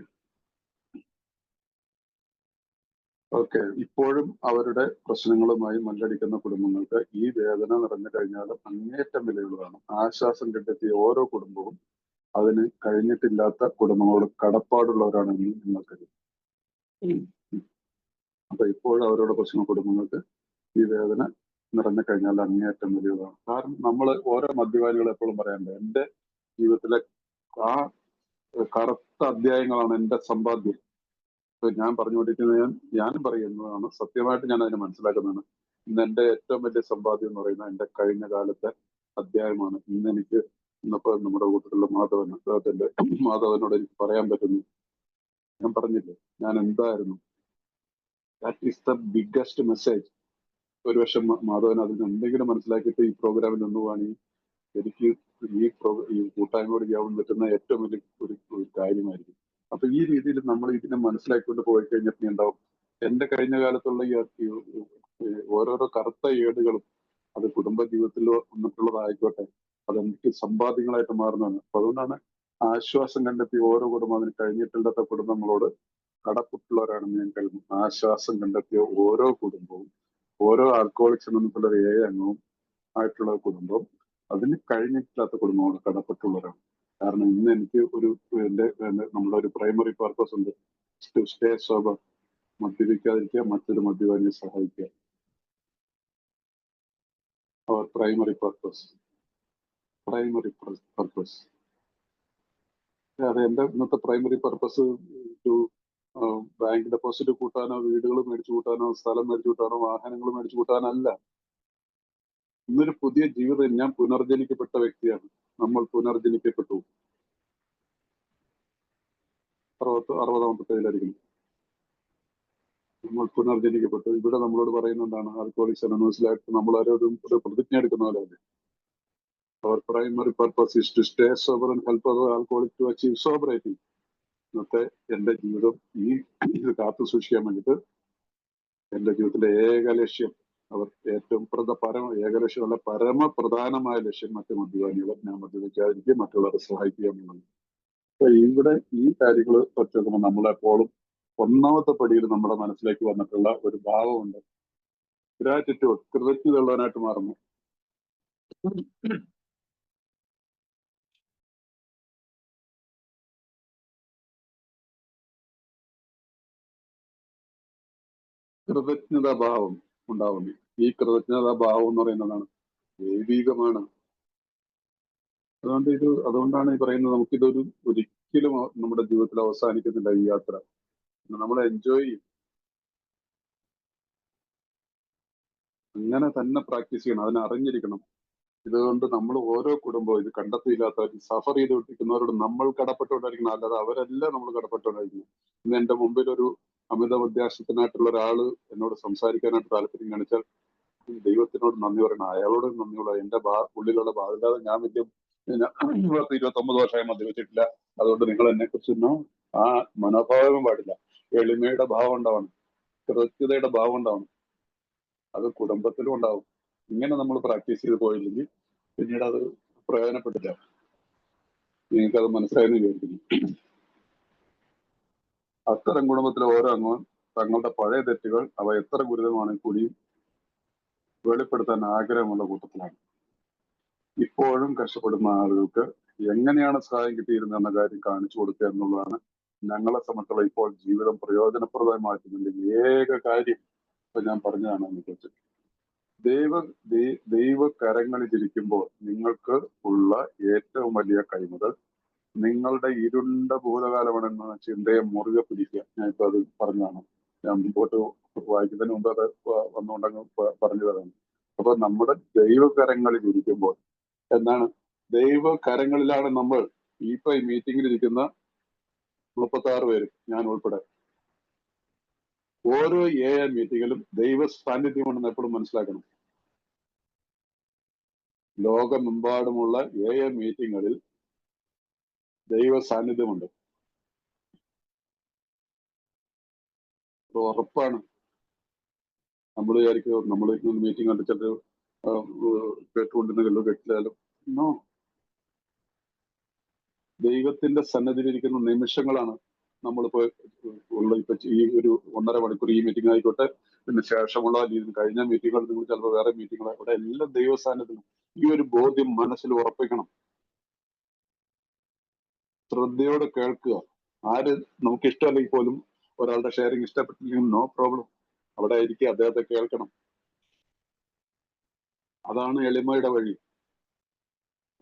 ഇപ്പോഴും അവരുടെ പ്രശ്നങ്ങളുമായി മല്ലടിക്കുന്ന കുടുംബങ്ങൾക്ക് ഈ വേദന നിറഞ്ഞു കഴിഞ്ഞാലും അങ്ങേറ്റം വിലയുള്ളതാണ്. ആശ്വാസം കണ്ടെത്തിയ ഓരോ കുടുംബവും അതിന് കഴിഞ്ഞിട്ടില്ലാത്ത കുടുംബങ്ങളോട് കടപ്പാടുള്ളവരാണെന്ന് നിങ്ങൾക്കറിയാം. അപ്പൊ ഇപ്പോഴും അവരുടെ പ്രശ്ന കുടുംബങ്ങൾക്ക് ഈ വേദന നിറഞ്ഞു കഴിഞ്ഞാൽ അങ്ങേയറ്റം വലിയതാണ്. കാരണം നമ്മൾ ഓരോ മദ്യപാനികൾ എപ്പോഴും പറയാറുണ്ട്, എന്റെ ജീവിതത്തിലെ ആ കറുത്ത അധ്യായങ്ങളാണ് എന്റെ സമ്പാദ്യം. ഞാൻ പറഞ്ഞുകൊണ്ടിരിക്കുന്നത് ഞാനും പറയുന്നതാണ്, സത്യമായിട്ട് ഞാൻ അതിനെ മനസ്സിലാക്കുന്നതാണ്. ഇന്ന് എന്റെ ഏറ്റവും വലിയ സമ്പാദ്യം എന്ന് പറയുന്നത് എന്റെ കഴിഞ്ഞ കാലത്തെ അധ്യായമാണ്. ഇന്ന് എനിക്ക് ഇന്നിപ്പോ നമ്മുടെ കൂട്ടത്തിലുള്ള മാധവനോട് എനിക്ക് പറയാൻ പറ്റുന്നു, ഞാൻ പറഞ്ഞില്ലേ ഞാൻ എന്തായിരുന്നു. That is the biggest message. ഒരുപക്ഷെ മാധവൻ അതിന് എന്തെങ്കിലും മനസ്സിലാക്കിയിട്ട് ഈ പ്രോഗ്രാമിൽ നിന്ന് പോവാണെങ്കിൽ എനിക്ക് ഈ കൂട്ടായ്മയോട് ചെയ്യാൻ പറ്റുന്ന ഏറ്റവും വലിയ ഒരു കാര്യമായിരിക്കും. അപ്പൊ ഈ രീതിയിൽ നമ്മൾ ഇതിനെ മനസ്സിലാക്കിക്കൊണ്ട് പോയി കഴിഞ്ഞപ്പോൾ ഉണ്ടാവും എന്റെ കഴിഞ്ഞ കാലത്തുള്ള ഈ ഓരോരോ കറുത്ത ഏടുകളും അത് കുടുംബ ജീവിതത്തിൽ വന്നിട്ടുള്ളതായിക്കോട്ടെ അതെനിക്ക് സമ്പാദ്യങ്ങളായിട്ട് മാറുന്നതാണ്. അപ്പൊ അതുകൊണ്ടാണ് ആശ്വാസം കണ്ടെത്തി ഓരോ കുടുംബം അതിന് കഴിഞ്ഞിട്ടില്ലാത്ത കുടുംബങ്ങളോട് കടപ്പെട്ടുള്ളവരാണെന്ന് ഞാൻ കരുതുന്നു. ആശ്വാസം കണ്ടെത്തിയ ഓരോ കുടുംബവും ഓരോ ആൽക്കഹോളിക്സ് എന്നുള്ള ഒരു അംഗവും ആയിട്ടുള്ള കുടുംബം അതിന് കഴിഞ്ഞിട്ടില്ലാത്ത കുടുംബങ്ങളോട് കടപ്പെട്ടുള്ളവരാണ്. കാരണം ഇന്ന് എനിക്ക് നമ്മുടെ ഒരു പ്രൈമറി പർപ്പസ് ഉണ്ട്, ടു സ്റ്റേ സോബർ, മദ്യപിക്കാതിരിക്കുക, മറ്റൊരു മദ്യപാനിയെ സഹായിക്കുക. അവർ പ്രൈമറി പർപ്പസ്. അതെ, എന്റെ ഇന്നത്തെ പ്രൈമറി പർപ്പസ് ബാങ്ക് ഡെപ്പോസിറ്റ് കൂട്ടാനോ വീടുകൾ മേടിച്ചു കൂട്ടാനോ സ്ഥലം മേടിച്ചു കൂട്ടാനോ വാഹനങ്ങൾ മേടിച്ചു കൂട്ടാനല്ല. ഇന്നൊരു പുതിയ ജീവിതം, ഞാൻ പുനർജനിക്കപ്പെട്ട വ്യക്തിയാണ്. നമ്മൾ പുനർജനിക്കപ്പെട്ടു. 60ാമത്തെ പേരിലായിരിക്കും നമ്മൾ പുനർജനിക്കപ്പെട്ടു. ഇവിടെ നമ്മളോട് പറയുന്നതാണ് ആൽക്കഹോളിക്സ് അനോണിമസിലായിട്ട് നമ്മളാരും ഒരു പ്രതിജ്ഞ എടുക്കുന്ന പോലെ അല്ലേ. അവർ primary purpose is to stay sober and help other alcoholic to achieve sobriety. ഇന്നത്തെ എന്റെ ജീവിതം ഇത് കാത്തു സൂക്ഷിക്കാൻ വേണ്ടിയിട്ട് എന്റെ ജീവിതത്തിലെ ഏക ലക്ഷ്യം, അവർ ഏറ്റവും ഏകലക്ഷ്യമല്ല പരമപ്രധാനമായ ലക്ഷ്യം മറ്റു മദ്യപാനികളെ ഞാൻ മദ്യപിക്കാതിരിക്കുക, മറ്റുള്ളവരെ സഹായിക്കുക എന്നുള്ളത്. അപ്പൊ ഇവിടെ ഈ കാര്യങ്ങൾ വെച്ച് നോക്കുമ്പോൾ നമ്മളെപ്പോഴും ഒന്നാമത്തെ പടിയിൽ നമ്മുടെ മനസ്സിലേക്ക് വന്നിട്ടുള്ള ഒരു ഭാവമുണ്ട്, ഗ്രാറ്റിറ്റ്യൂഡ്, കൃതജ്ഞതയുള്ളവനായിട്ട് മാറുന്നു. കൃതജ്ഞതാഭാവം ഉണ്ടാവുന്നു. ഈ കൃതജ്ഞതാഭാവം എന്ന് പറയുന്നതാണ് ദൈവികമാണ്. അതുകൊണ്ടാണ് ഈ പറയുന്നത് നമുക്കിതൊരു ഒരിക്കലും നമ്മുടെ ജീവിതത്തിൽ അവസാനിക്കുന്നില്ല ഈ യാത്ര. നമ്മൾ എൻജോയ് ചെയ്യും. അങ്ങനെ തന്നെ പ്രാക്ടീസ് ചെയ്യണം, അതിനെ അറിഞ്ഞിരിക്കണം. ഇതുകൊണ്ട് നമ്മൾ ഓരോ കുടുംബവും ഇത് കണ്ടെത്തിയില്ലാത്തവർ സഫർ ചെയ്തുകൊണ്ടിരിക്കുന്നവരോട് നമ്മൾ കടപ്പെട്ടുകൊണ്ടിരിക്കണം, അല്ലാതെ അവരെല്ലാം നമ്മൾ കടപ്പെട്ടുകൊണ്ടിരിക്കണം. ഇന്ന് എന്റെ മുമ്പിൽ ഒരു അമിത മധ്യാശത്തിനായിട്ടുള്ള ഒരാള് എന്നോട് സംസാരിക്കാനായിട്ട് താല്പര്യം കാണിച്ചാൽ ദൈവത്തിനോട് നന്ദി പറയണം, അയാളോട് നന്ദിയുള്ള എന്റെ ഉള്ളിലുള്ള ബാധ്യത. ഞാൻ 29 വർഷമായി മദ്യപിച്ചിട്ടില്ല, അതുകൊണ്ട് നിങ്ങൾ എന്നെ കുറിച്ചൊന്നും ആ മനോഭാവം പാടില്ല. എളിമയുടെ ഭാവം ഉണ്ടാവണം, കൃത്യതയുടെ ഭാവം ഉണ്ടാവണം. അത് കുടുംബത്തിലും ഉണ്ടാവും. ഇങ്ങനെ നമ്മൾ പ്രാക്ടീസ് ചെയ്ത് പോയില്ലെങ്കിൽ പിന്നീട് അത് പ്രയോജനപ്പെട്ടില്ല. നിങ്ങൾക്കത് മനസ്സിലായെന്ന് വിചാരിക്കുന്നു. അത്തരം കുടുംബത്തിലെ ഓരോ അംഗവും തങ്ങളുടെ പഴയ തെറ്റുകൾ അവ എത്ര ഗുരുതരമാണെങ്കിൽ കൂടിയും വെളിപ്പെടുത്താൻ ആഗ്രഹമുള്ള കൂട്ടത്തിലാണ്. ഇപ്പോഴും കഷ്ടപ്പെടുന്ന ആളുകൾക്ക് എങ്ങനെയാണ് സഹായം കിട്ടിയിരുന്നത് എന്ന കാര്യം കാണിച്ചു കൊടുക്കുക എന്നുള്ളതാണ് ഞങ്ങളെ സംബന്ധിച്ചുള്ള ഇപ്പോൾ ജീവിതം പ്രയോജനപ്രദമായി മാറ്റുന്നതിന്റെ ഏക കാര്യം. ഇപ്പൊ ഞാൻ പറഞ്ഞതാണ് അതിനെക്കുറിച്ച്. ദൈവ കരങ്ങളിലിരിക്കുമ്പോൾ നിങ്ങൾക്ക് ഉള്ള ഏറ്റവും വലിയ കൈമുതൽ നിങ്ങളുടെ ഇരുണ്ട ഭൂതകാലമാണെന്ന ചിന്തയെ മുറുകെ പിടിക്കുക. ഞാനിപ്പോ അത് പറഞ്ഞതാണ്, ഞാൻ മുമ്പോട്ട് വായിക്കുന്നതിന് മുമ്പ് അത് വന്നുകൊണ്ടങ്ങ് പറഞ്ഞു തരാണ്. അപ്പൊ നമ്മുടെ ദൈവകരങ്ങളിൽ ഇരിക്കുമ്പോൾ എന്താണ്, ദൈവകരങ്ങളിലാണ് നമ്മൾ. ഇപ്പൊ ഈ മീറ്റിംഗിൽ ഇരിക്കുന്ന 36 പേരും ഞാൻ ഉൾപ്പെടെ ഓരോ മീറ്റിങ്ങിലും ദൈവ സാന്നിധ്യമുണ്ടെന്ന് എപ്പോഴും മനസ്സിലാക്കണം. ലോകമെമ്പാടുമുള്ള AA മീറ്റിങ്ങുകളിൽ ദൈവ സാന്നിധ്യമുണ്ട്. അത് ഉറപ്പാണ്. നമ്മൾ വിചാരിക്കും നമ്മൾ മീറ്റിംഗ് കണ്ടിട്ട് കേട്ടുകൊണ്ടിരുന്ന കേട്ടില്ലാലും നോ, ദൈവത്തിന്റെ സന്നദ്ധിയിലിരിക്കുന്ന നിമിഷങ്ങളാണ് നമ്മളിപ്പോ ഉള്ള. ഇപ്പൊ ഈ ഒരു 1.5 മണിക്കൂർ ഈ മീറ്റിംഗ് ആയിക്കോട്ടെ, പിന്നെ ശേഷമുള്ള കഴിഞ്ഞ മീറ്റിങ്ങുകൾ, നിങ്ങൾ ചിലപ്പോൾ വേറെ മീറ്റിങ്ങുകൾ, അവിടെ എല്ലാം ദൈവ സാന്നിധ്യം. ഈ ഒരു ബോധ്യം മനസ്സിൽ ഉറപ്പിക്കണം. ശ്രദ്ധയോടെ കേൾക്കുക. ആര് നമുക്ക് ഇഷ്ടമല്ലെങ്കിൽ പോലും ഒരാളുടെ ഷെയറിങ് ഇഷ്ടപ്പെട്ടില്ലെങ്കിൽ നോ പ്രോബ്ലം, അവിടെ ആയിരിക്കും, അദ്ദേഹത്തെ കേൾക്കണം. അതാണ് എളിമയുടെ വഴി,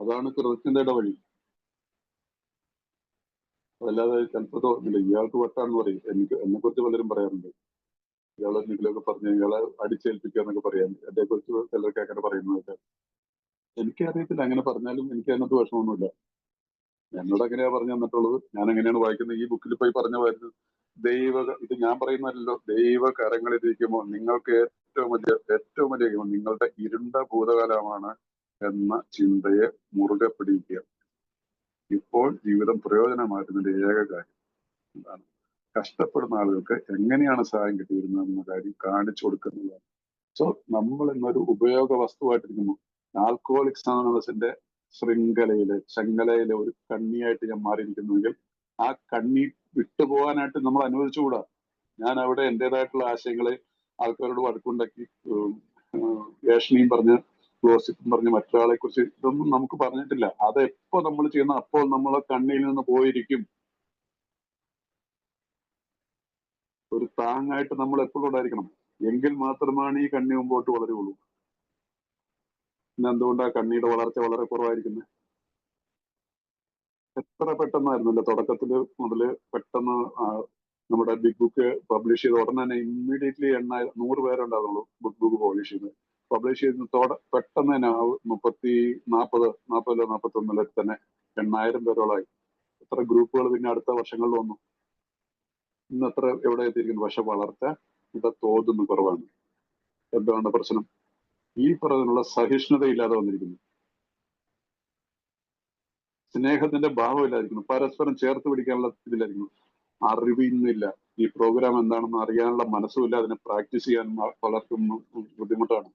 അതാണ് കൃത്യതയുടെ വഴി. അതല്ലാതെ ചിലപ്പോൾ തോന്നില്ല ഇയാൾക്ക് വട്ടാന്ന് പറയും. എന്നെ കുറിച്ച് പലരും പറയാറുണ്ട്, ഇയാളെ എന്തെങ്കിലുമൊക്കെ പറഞ്ഞു ഇയാളെ അടിച്ചേൽപ്പിക്കുക എന്നൊക്കെ പറയാൻ. എന്നെ കുറിച്ച് ചിലർക്ക് അങ്ങനെ പറയുന്നതൊക്കെ എനിക്കറിയത്തില്ല. അങ്ങനെ പറഞ്ഞാലും എനിക്ക് അതിനകത്ത് വിഷമമൊന്നുമില്ല. എന്നോട് എങ്ങനെയാ പറഞ്ഞു തന്നിട്ടുള്ളത്, ഞാൻ എങ്ങനെയാണ് വായിക്കുന്നത്. ഈ ബുക്കിൽ പോയി പറഞ്ഞ വരുന്നത് ഇത് ഞാൻ പറയുന്നതല്ലോ, ദൈവ കരങ്ങളിലിരിക്കുമ്പോൾ നിങ്ങൾക്ക് ഏറ്റവും വലിയ നിങ്ങളുടെ ഇരുണ്ട ഭൂതകാലമാണ് എന്ന ചിന്തയെ മുറുകെ പിടിക്കുക. ഇപ്പോൾ ജീവിതം പ്രയോജനമാക്കുന്നതിന്റെ ഏക കാര്യം എന്താണ്? കഷ്ടപ്പെടുന്ന ആളുകൾക്ക് എങ്ങനെയാണ് സഹായം കിട്ടിയിരുന്നത് എന്ന കാര്യം കാണിച്ചു കൊടുക്കുന്നതാണ്. സോ നമ്മൾ ഇന്നൊരു ഉപയോഗ വസ്തുവായിട്ടിരിക്കുന്നു. ആൽക്കഹോളിക്സ് അനോണിമസിന്റെ ചങ്ങലയിലെ ഒരു കണ്ണിയായിട്ട് ഞാൻ മാറിയിരിക്കുന്നുവെങ്കിൽ ആ കണ്ണി വിട്ടുപോകാനായിട്ട് നമ്മൾ അനുവദിച്ചുകൂടാ. ഞാൻ അവിടെ എന്റേതായിട്ടുള്ള ആശയങ്ങളെ ആൾക്കാരോട് വഴക്കുണ്ടാക്കി ഏഷണിയും പറഞ്ഞ് ഗോസിപ്പും പറഞ്ഞ് മറ്റൊരാളെ കുറിച്ച് ഇതൊന്നും നമുക്ക് പറഞ്ഞിട്ടില്ല. അത് എപ്പോ നമ്മൾ ചെയ്യുന്ന അപ്പോൾ നമ്മളെ കണ്ണിൽ നിന്ന് പോയിരിക്കും. ഒരു താങ്ങായിട്ട് നമ്മൾ എപ്പോഴും ഉണ്ടായിരിക്കണം. എങ്കിൽ മാത്രമാണ് ഈ കണ്ണി മുമ്പോട്ട് വളരുകയുള്ളൂ. പിന്നെ എന്തുകൊണ്ടാണ് കണ്ണിയുടെ വളർച്ച വളരെ കുറവായിരിക്കുന്നത്? എത്ര പെട്ടെന്നായിരുന്നല്ലോ തുടക്കത്തില് മുതല് പെട്ടെന്ന് നമ്മുടെ ബിഗ് ബുക്ക് പബ്ലിഷ് ചെയ്ത ഉടനെ തന്നെ ഇമ്മീഡിയറ്റ്ലി 100 പേരുണ്ടാകുള്ളൂ ബുക്ക് പബ്ലിഷ് ചെയ്ത്. പബ്ലിഷ് ചെയ്യുന്നതോടെ പെട്ടെന്ന് തന്നെ 41 തന്നെ 8,000 പേരോളായി. എത്ര ഗ്രൂപ്പുകൾ പിന്നെ അടുത്ത വർഷങ്ങളിൽ വന്നു. ഇന്ന് എത്ര എവിടെ എത്തിയിരിക്കുന്നു? പക്ഷെ വളർച്ച ഇവിടെ തോതുന്നു കുറവാണ്. എന്താണ് പ്രശ്നം? ഈ പറഞ്ഞതിനുള്ള സഹിഷ്ണുതയില്ലാതെ വന്നിരിക്കുന്നു, സ്നേഹത്തിന്റെ ഭാവമില്ലായിരിക്കുന്നു, പരസ്പരം ചേർത്ത് പിടിക്കാനുള്ള ഇതിലായിരിക്കുന്നു, അറിവിന്നില്ല. ഈ പ്രോഗ്രാം എന്താണെന്ന് അറിയാനുള്ള മനസ്സുമില്ല, അതിനെ പ്രാക്ടീസ് ചെയ്യാൻ പലർക്കും ബുദ്ധിമുട്ടാണ്.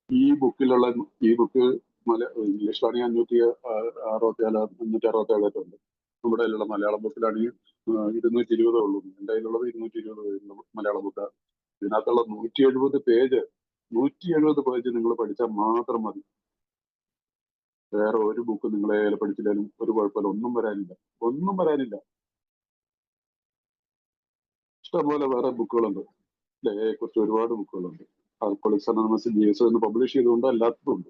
ഈ ബുക്ക് ഇംഗ്ലീഷിലാണെങ്കിൽ 567 ഉണ്ട്. നമ്മുടെ കയ്യിലുള്ള മലയാളം ബുക്കിലാണെങ്കിൽ 220 ഉള്ളൂ. എൻ്റെ കയ്യിലുള്ളത് 220 മലയാളം ബുക്കാണ്. ഇതിനകത്തുള്ള 170 പേജ് നിങ്ങൾ പഠിച്ചാൽ മാത്രം മതി. വേറെ ഒരു ബുക്ക് നിങ്ങളെ പഠിച്ചില്ലാലും ഒരു കുഴപ്പമില്ല, ഒന്നും വരാനില്ല. ഇഷ്ടംപോലെ വേറെ ബുക്കുകളുണ്ട്. ലയെ കുറിച്ച് ഒരുപാട് ബുക്കുകളുണ്ട്. ആൽക്കഹോളിക്സ് അനോണിമസ് GSO എന്ന് പബ്ലിഷ് ചെയ്തുകൊണ്ട് അല്ലാത്തതും ഉണ്ട്.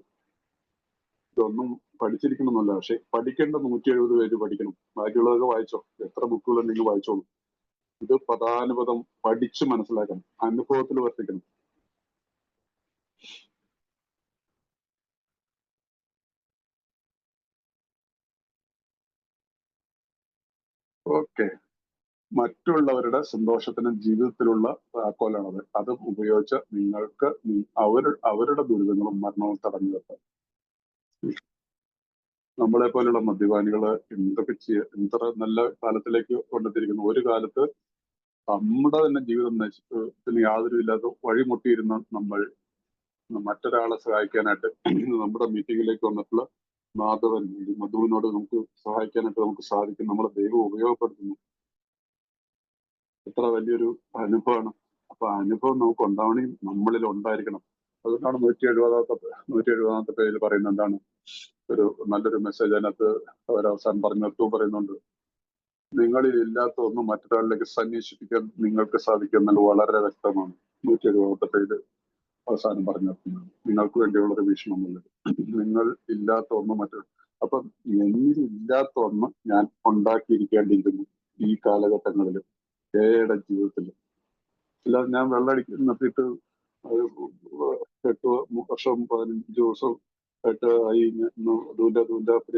ഇതൊന്നും പഠിച്ചിരിക്കണമെന്നല്ല, പക്ഷെ പഠിക്കേണ്ട 170 പേജ് പഠിക്കണം. ബാക്കിയുള്ളതൊക്കെ വായിച്ചോ, എത്ര ബുക്കുകൾ ഉണ്ടെങ്കിൽ വായിച്ചോളൂ. ഇത് പദാനുപദം പഠിച്ച് മനസ്സിലാക്കണം, അനുഭവത്തിൽ വർത്തിക്കണം. ഓക്കെ, മറ്റുള്ളവരുടെ സന്തോഷത്തിനും ജീവിതത്തിലുള്ള താക്കോലാണത്. അത് ഉപയോഗിച്ച് നിങ്ങൾക്ക് അവരുടെ ദുരിതങ്ങളും മരണവും തടഞ്ഞു വെക്കാം. നമ്മളെ പോലുള്ള മദ്യപാനികള് എത്ര നല്ല കാലത്തിലേക്ക് കൊണ്ടെത്തിയിരിക്കുന്നു. ഒരു കാലത്ത് നമ്മുടെ തന്നെ ജീവിതം നശിപ്പത്തിന് യാതൊരു ഇല്ലാത്ത വഴിമുട്ടിയിരുന്ന നമ്മൾ മറ്റൊരാളെ സഹായിക്കാനായിട്ട് നമ്മുടെ മീറ്റിങ്ങിലേക്ക് വന്നിട്ടുള്ള മാധവൻ മധുവിനോട് നമുക്ക് സഹായിക്കാനായിട്ട് നമുക്ക് സാധിക്കും. നമ്മളെ ദൈവം ഉപയോഗപ്പെടുത്തുന്നു. എത്ര വലിയൊരു അനുഭവമാണ്. അപ്പൊ അനുഭവം നമുക്ക് ഉണ്ടാവണമെങ്കിൽ നമ്മളിൽ ഉണ്ടായിരിക്കണം. അതുകൊണ്ടാണ് 170 പേജിൽ പറയുന്നത് എന്താണ്, ഒരു നല്ലൊരു മെസ്സേജ് അതിനകത്ത് അവരവസാനം പറയുന്നുണ്ട്. നിങ്ങളിൽ ഇല്ലാത്ത ഒന്നും മറ്റൊരാളിലേക്ക് സന്വേഷിപ്പിക്കാൻ നിങ്ങൾക്ക് സാധിക്കും എന്നാൽ വളരെ വ്യക്തമാണ്. 170 പേജിൽ അവസാനം പറഞ്ഞു നിർത്തുന്നത്. നിങ്ങൾക്ക് വേണ്ടിയുള്ളൊരു വീക്ഷണമുള്ളത് നിങ്ങൾ ഇല്ലാത്ത ഒന്ന് അപ്പം എന്നിലില്ലാത്ത ഒന്ന് ഞാൻ ഉണ്ടാക്കിയിരിക്കേണ്ടിയിരിക്കുന്നു ഈ കാലഘട്ടങ്ങളിൽ, ഏയുടെ ജീവിതത്തിൽ. അല്ലാതെ ഞാൻ വെള്ളമടിക്ക് നിർത്തിയിട്ട് 8 വർഷവും 15 ദിവസവും ആയിട്ട്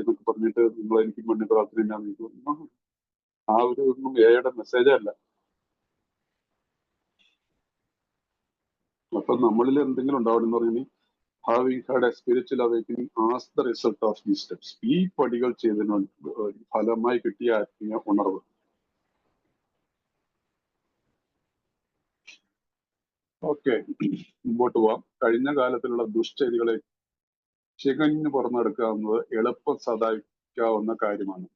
എന്നൊക്കെ പറഞ്ഞിട്ട് നിങ്ങൾ എനിക്ക് വേണ്ടി പ്രാർത്ഥന ആ ഒരു ഒന്നും ഏയുടെ മെസ്സേജേ അല്ല. അപ്പൊ നമ്മളിൽ എന്തെങ്കിലും ഉണ്ടാവണം എന്ന് പറഞ്ഞാൽ having had a spiritual awakening as the result of these steps. ഈ പടികൾ ചെയ്തതിന് ഫലമായി കിട്ടിയ ആത്മീയ ഉണർവ്. ഓക്കെ, മുമ്പോട്ട് പോവാം. കഴിഞ്ഞ കാലത്തിലുള്ള ദുഷ്ചെയ്തികളെ ചികഞ്ഞു പുറന്നെടുക്കാവുന്നത് എളുപ്പം സാധിക്കാവുന്ന കാര്യമാണ്.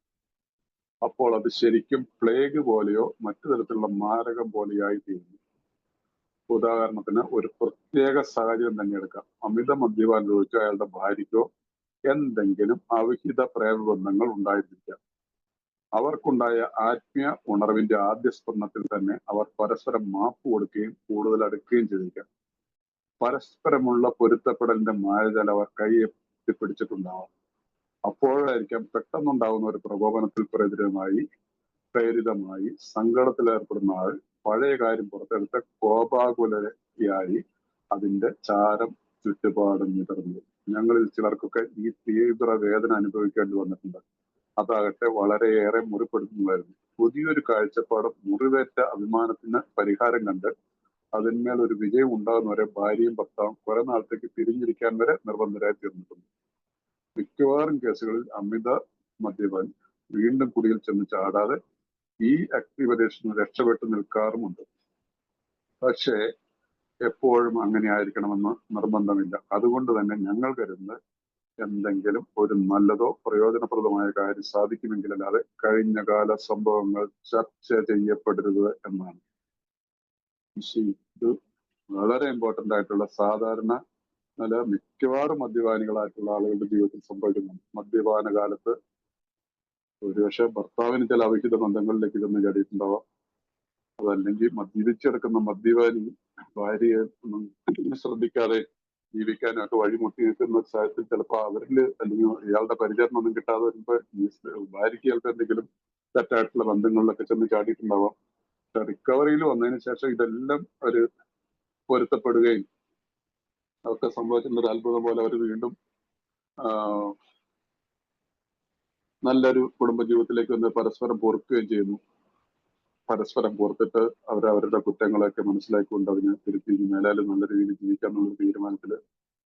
അപ്പോൾ അത് ശരിക്കും പ്ലേഗ് പോലെയോ മറ്റു തരത്തിലുള്ള മാരകം പോലെയായി തീരുന്നു. ഉദാഹരണത്തിന് ഒരു പ്രത്യേക സാഹചര്യം തന്നെ എടുക്കാം. അമിത മദ്യപാനം ഒഴിച്ച് അയാളുടെ ഭാര്യയ്ക്കോ എന്തെങ്കിലും അവിഹിത പ്രേമബന്ധങ്ങൾ ഉണ്ടായിരിക്കാം. അവർക്കുണ്ടായ ആത്മീയ ഉണർവിന്റെ ആദ്യ സ്ഫുരണത്തിൽ തന്നെ അവർ പരസ്പരം മാപ്പ് കൊടുക്കുകയും കൂടുതൽ അടുക്കുകയും ചെയ്തിരിക്കാം. പരസ്പരമുള്ള പൊരുത്തപ്പെടലിന്റെ മായജാലം അവർ കൈയെത്തിപ്പിടിച്ചിട്ടുണ്ടാവാം. അപ്പോഴായിരിക്കാം പെട്ടെന്നുണ്ടാകുന്ന ഒരു പ്രകോപനത്തിൽ പ്രേരിതമായി സങ്കടത്തിലേർപ്പെടുന്ന ആൾ പഴയ കാര്യം പുറത്തെടുത്ത് കോപാകുലയായി അതിന്റെ ചാരം ചുറ്റുപാടും വിതർന്നു. ഞങ്ങളിൽ ചിലർക്കൊക്കെ ഈ തീവ്ര വേദന അനുഭവിക്കേണ്ടി വന്നിട്ടുണ്ട്. അതാകട്ടെ വളരെയേറെ മുറിപ്പെടുത്തുന്നതായിരുന്നു. പുതിയൊരു കാഴ്ചപ്പാടും മുറിവേറ്റ അഭിമാനത്തിന് പരിഹാരം കണ്ട് അതിന്മേൽ ഒരു വിജയം ഉണ്ടാകുന്നവരെ ഭാര്യയും ഭർത്താവും കുറെ നാളത്തേക്ക് പിരിഞ്ഞിരിക്കാൻ വരെ നിർബന്ധരായി തീർന്നിട്ടുണ്ട്. മിക്കവാറും കേസുകളിൽ അമിത മദ്യപാൻ വീണ്ടും കുടിയിൽ ചെന്ന് ചാടാതെ ഈ ആക്ടിവിറ്റേഷന് രക്ഷപ്പെട്ടു നിൽക്കാറുമുണ്ട്. പക്ഷേ എപ്പോഴും അങ്ങനെ ആയിരിക്കണമെന്ന് നിർബന്ധമില്ല. അതുകൊണ്ട് തന്നെ ഞങ്ങൾ കരുതുന്നത് എന്തെങ്കിലും ഒരു നല്ലതോ പ്രയോജനപ്രദമായ കാര്യം സാധിക്കുമെങ്കിലല്ലാതെ കഴിഞ്ഞ കാല സംഭവങ്ങൾ ചർച്ച ചെയ്യപ്പെടരുത് എന്നാണ്. ഇത് വളരെ ഇമ്പോർട്ടന്റ് ആയിട്ടുള്ള സാധാരണ നല്ല മിക്കവാറും മദ്യപാനികളായിട്ടുള്ള ആളുകളുടെ ജീവിതത്തിൽ സംഭവിക്കുന്നുണ്ട്. മദ്യപാന കാലത്ത് ഒരുപക്ഷെ ഭർത്താവിന് ചില അവിഹിത ബന്ധങ്ങളിലേക്ക് ചെന്ന് ചാടിയിട്ടുണ്ടാവാം. അതല്ലെങ്കിൽ മദ്യപിച്ചെടുക്കുന്ന മദ്യപാനി ഭാര്യയെ ഒന്നും ശ്രദ്ധിക്കാതെ ജീവിക്കാനൊക്കെ വഴിമുട്ടി നിൽക്കുന്ന സാഹചര്യത്തിൽ ചിലപ്പോൾ അവരിൽ അല്ലെങ്കിൽ ഇയാളുടെ പരിചരണം ഒന്നും കിട്ടാതെ വരുമ്പോൾ ഭാര്യയ്ക്ക് ചിലപ്പോൾ എന്തെങ്കിലും തെറ്റായിട്ടുള്ള ബന്ധങ്ങളിലൊക്കെ ചെന്ന് ചാടിയിട്ടുണ്ടാവാം. റിക്കവറിയിൽ വന്നതിന് ശേഷം ഇതെല്ലാം ഒരു പൊരുത്തപ്പെടുകയും അതൊക്കെ സംഭവിച്ചിട്ടുള്ള ഒരു അത്ഭുതം പോലെ അവർ വീണ്ടും നല്ലൊരു കുടുംബജീവിതത്തിലേക്ക് വന്ന് പരസ്പരം പൊറുക്കുകയും ചെയ്യുന്നു. പരസ്പരം പുറത്തിട്ട് അവരവരുടെ കുറ്റങ്ങളൊക്കെ മനസ്സിലാക്കിക്കൊണ്ട് അതിനെ തിരുത്തി മേലാലും നല്ല രീതിയിൽ ജീവിക്കാന്നുള്ള തീരുമാനത്തിൽ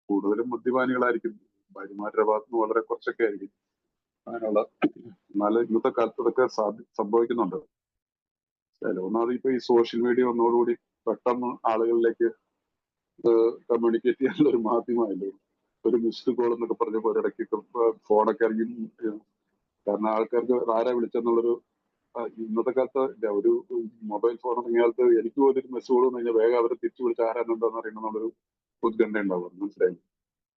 കൂടുതലും മദ്യപാനികളായിരിക്കും. ഭാര്യമാരുടെ ഭാഗത്തുനിന്ന് വളരെ കുറച്ചൊക്കെ ആയിരിക്കും അങ്ങനെയുള്ള. എന്നാൽ ഇന്നത്തെ കാലത്ത് ഇതൊക്കെ സംഭവിക്കുന്നുണ്ട്. ഒന്നാമത് ഇപ്പൊ ഈ സോഷ്യൽ മീഡിയ വന്നതോടുകൂടി പെട്ടെന്ന് ആളുകളിലേക്ക് കമ്മ്യൂണിക്കേറ്റ് ചെയ്യാനുള്ള ഒരു മാധ്യമമല്ലോ. ഒരു മിസ്ഡ് കോൾ എന്നൊക്കെ പറഞ്ഞപ്പോൾ ഒരിടയ്ക്ക് ഫോണൊക്കെ ഇറങ്ങി. കാരണം ആൾക്കാർക്ക് ആരാ വിളിച്ചെന്നുള്ളൊരു ഇന്നത്തെ കാലത്ത് ഒരു മൊബൈൽ ഫോൺ ഇറങ്ങിയ കാലത്ത് എനിക്ക് പോലും ഒരു മെസ്സേജ് കൊടുത്തു കഴിഞ്ഞാൽ വേഗം അവരെ തിരിച്ചു വിളിച്ച് ആരാണെന്താന്ന് അറിയണമെന്നുള്ളൊരു ഉത്കണ്ഠ ഉണ്ടാവും. മനസ്സിലായി.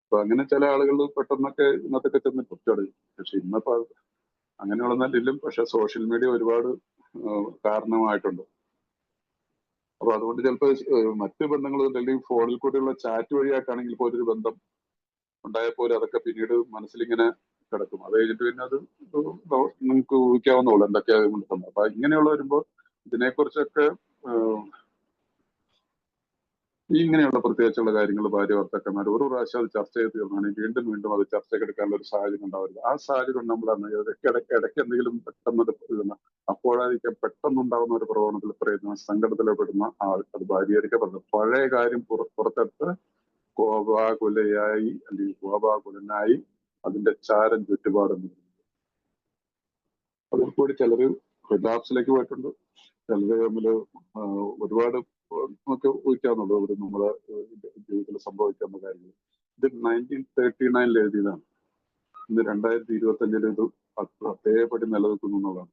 അപ്പൊ അങ്ങനെ ചില ആളുകൾ പെട്ടെന്നൊക്കെ ഇന്നത്തൊക്കെ ചെന്ന് കുറ്റടയും. പക്ഷെ ഇന്നപ്പോ അങ്ങനെയുള്ളതിലും പക്ഷെ സോഷ്യൽ മീഡിയ ഒരുപാട് കാരണമായിട്ടുണ്ട്. അപ്പൊ അതുകൊണ്ട് ചിലപ്പോൾ മറ്റു ബന്ധങ്ങൾ അല്ലെങ്കിൽ ഫോണിൽ കൂടെയുള്ള ചാറ്റ് വഴിയായിട്ടാണെങ്കിൽ പോലും ഒരു ബന്ധം ഉണ്ടായാൽ പോലും അതൊക്കെ പിന്നീട് മനസ്സിലിങ്ങനെ കിടക്കും. അത് കഴിഞ്ഞിട്ട് പിന്നെ അത് നമുക്ക് ഊഹിക്കാവുന്നുള്ളൂ എന്തൊക്കെയാണ് കൊണ്ടുവന്നത്. അപ്പൊ ഇങ്ങനെയുള്ള വരുമ്പോൾ ഇതിനെക്കുറിച്ചൊക്കെ ഇങ്ങനെയുള്ള പ്രത്യേകിച്ചുള്ള കാര്യങ്ങൾ ഭാര്യ ഭർത്താക്കന്മാർ ഒരു പ്രാവശ്യം അത് ചർച്ച ചെയ്ത് തീർന്നാണെങ്കിൽ വീണ്ടും വീണ്ടും അത് ചർച്ചയ്ക്കെടുക്കാനുള്ള ഒരു സാഹചര്യം ഉണ്ടാവില്ല. ആ സാഹചര്യം നമ്മൾ ഇടയ്ക്ക് എന്തെങ്കിലും പെട്ടെന്ന് അപ്പോഴായിരിക്കും പെട്ടെന്നുണ്ടാകുന്ന ഒരു പ്രവണത്തിൽ പറയുന്ന സങ്കടത്തിൽപ്പെടുന്ന ആൾ അത് ഭാര്യയായിരിക്കും പറഞ്ഞത്. പഴയ കാര്യം പുറത്തെടുത്ത് കോപാകുലയായി അല്ലെങ്കിൽ കോപാകുലനായി അതിന്റെ ചാരം ചുറ്റുപാടുന്നു. അതിൽ കൂടി ചിലര് റിലാപ്സിലേക്ക് പോയിട്ടുണ്ട്. ചിലര് തമ്മില് ഒരുപാട് നമുക്ക് ഊഹിക്കാവുന്നുള്ളൂ ഒരു നമ്മുടെ ജീവിതത്തിൽ സംഭവിക്കാവുന്ന കാര്യങ്ങൾ. ഇത് 1939 എഴുതിയതാണ്. ഇന്ന് 2025 ഇത് അതേപടി നിലനിൽക്കുന്നു എന്നുള്ളതാണ്.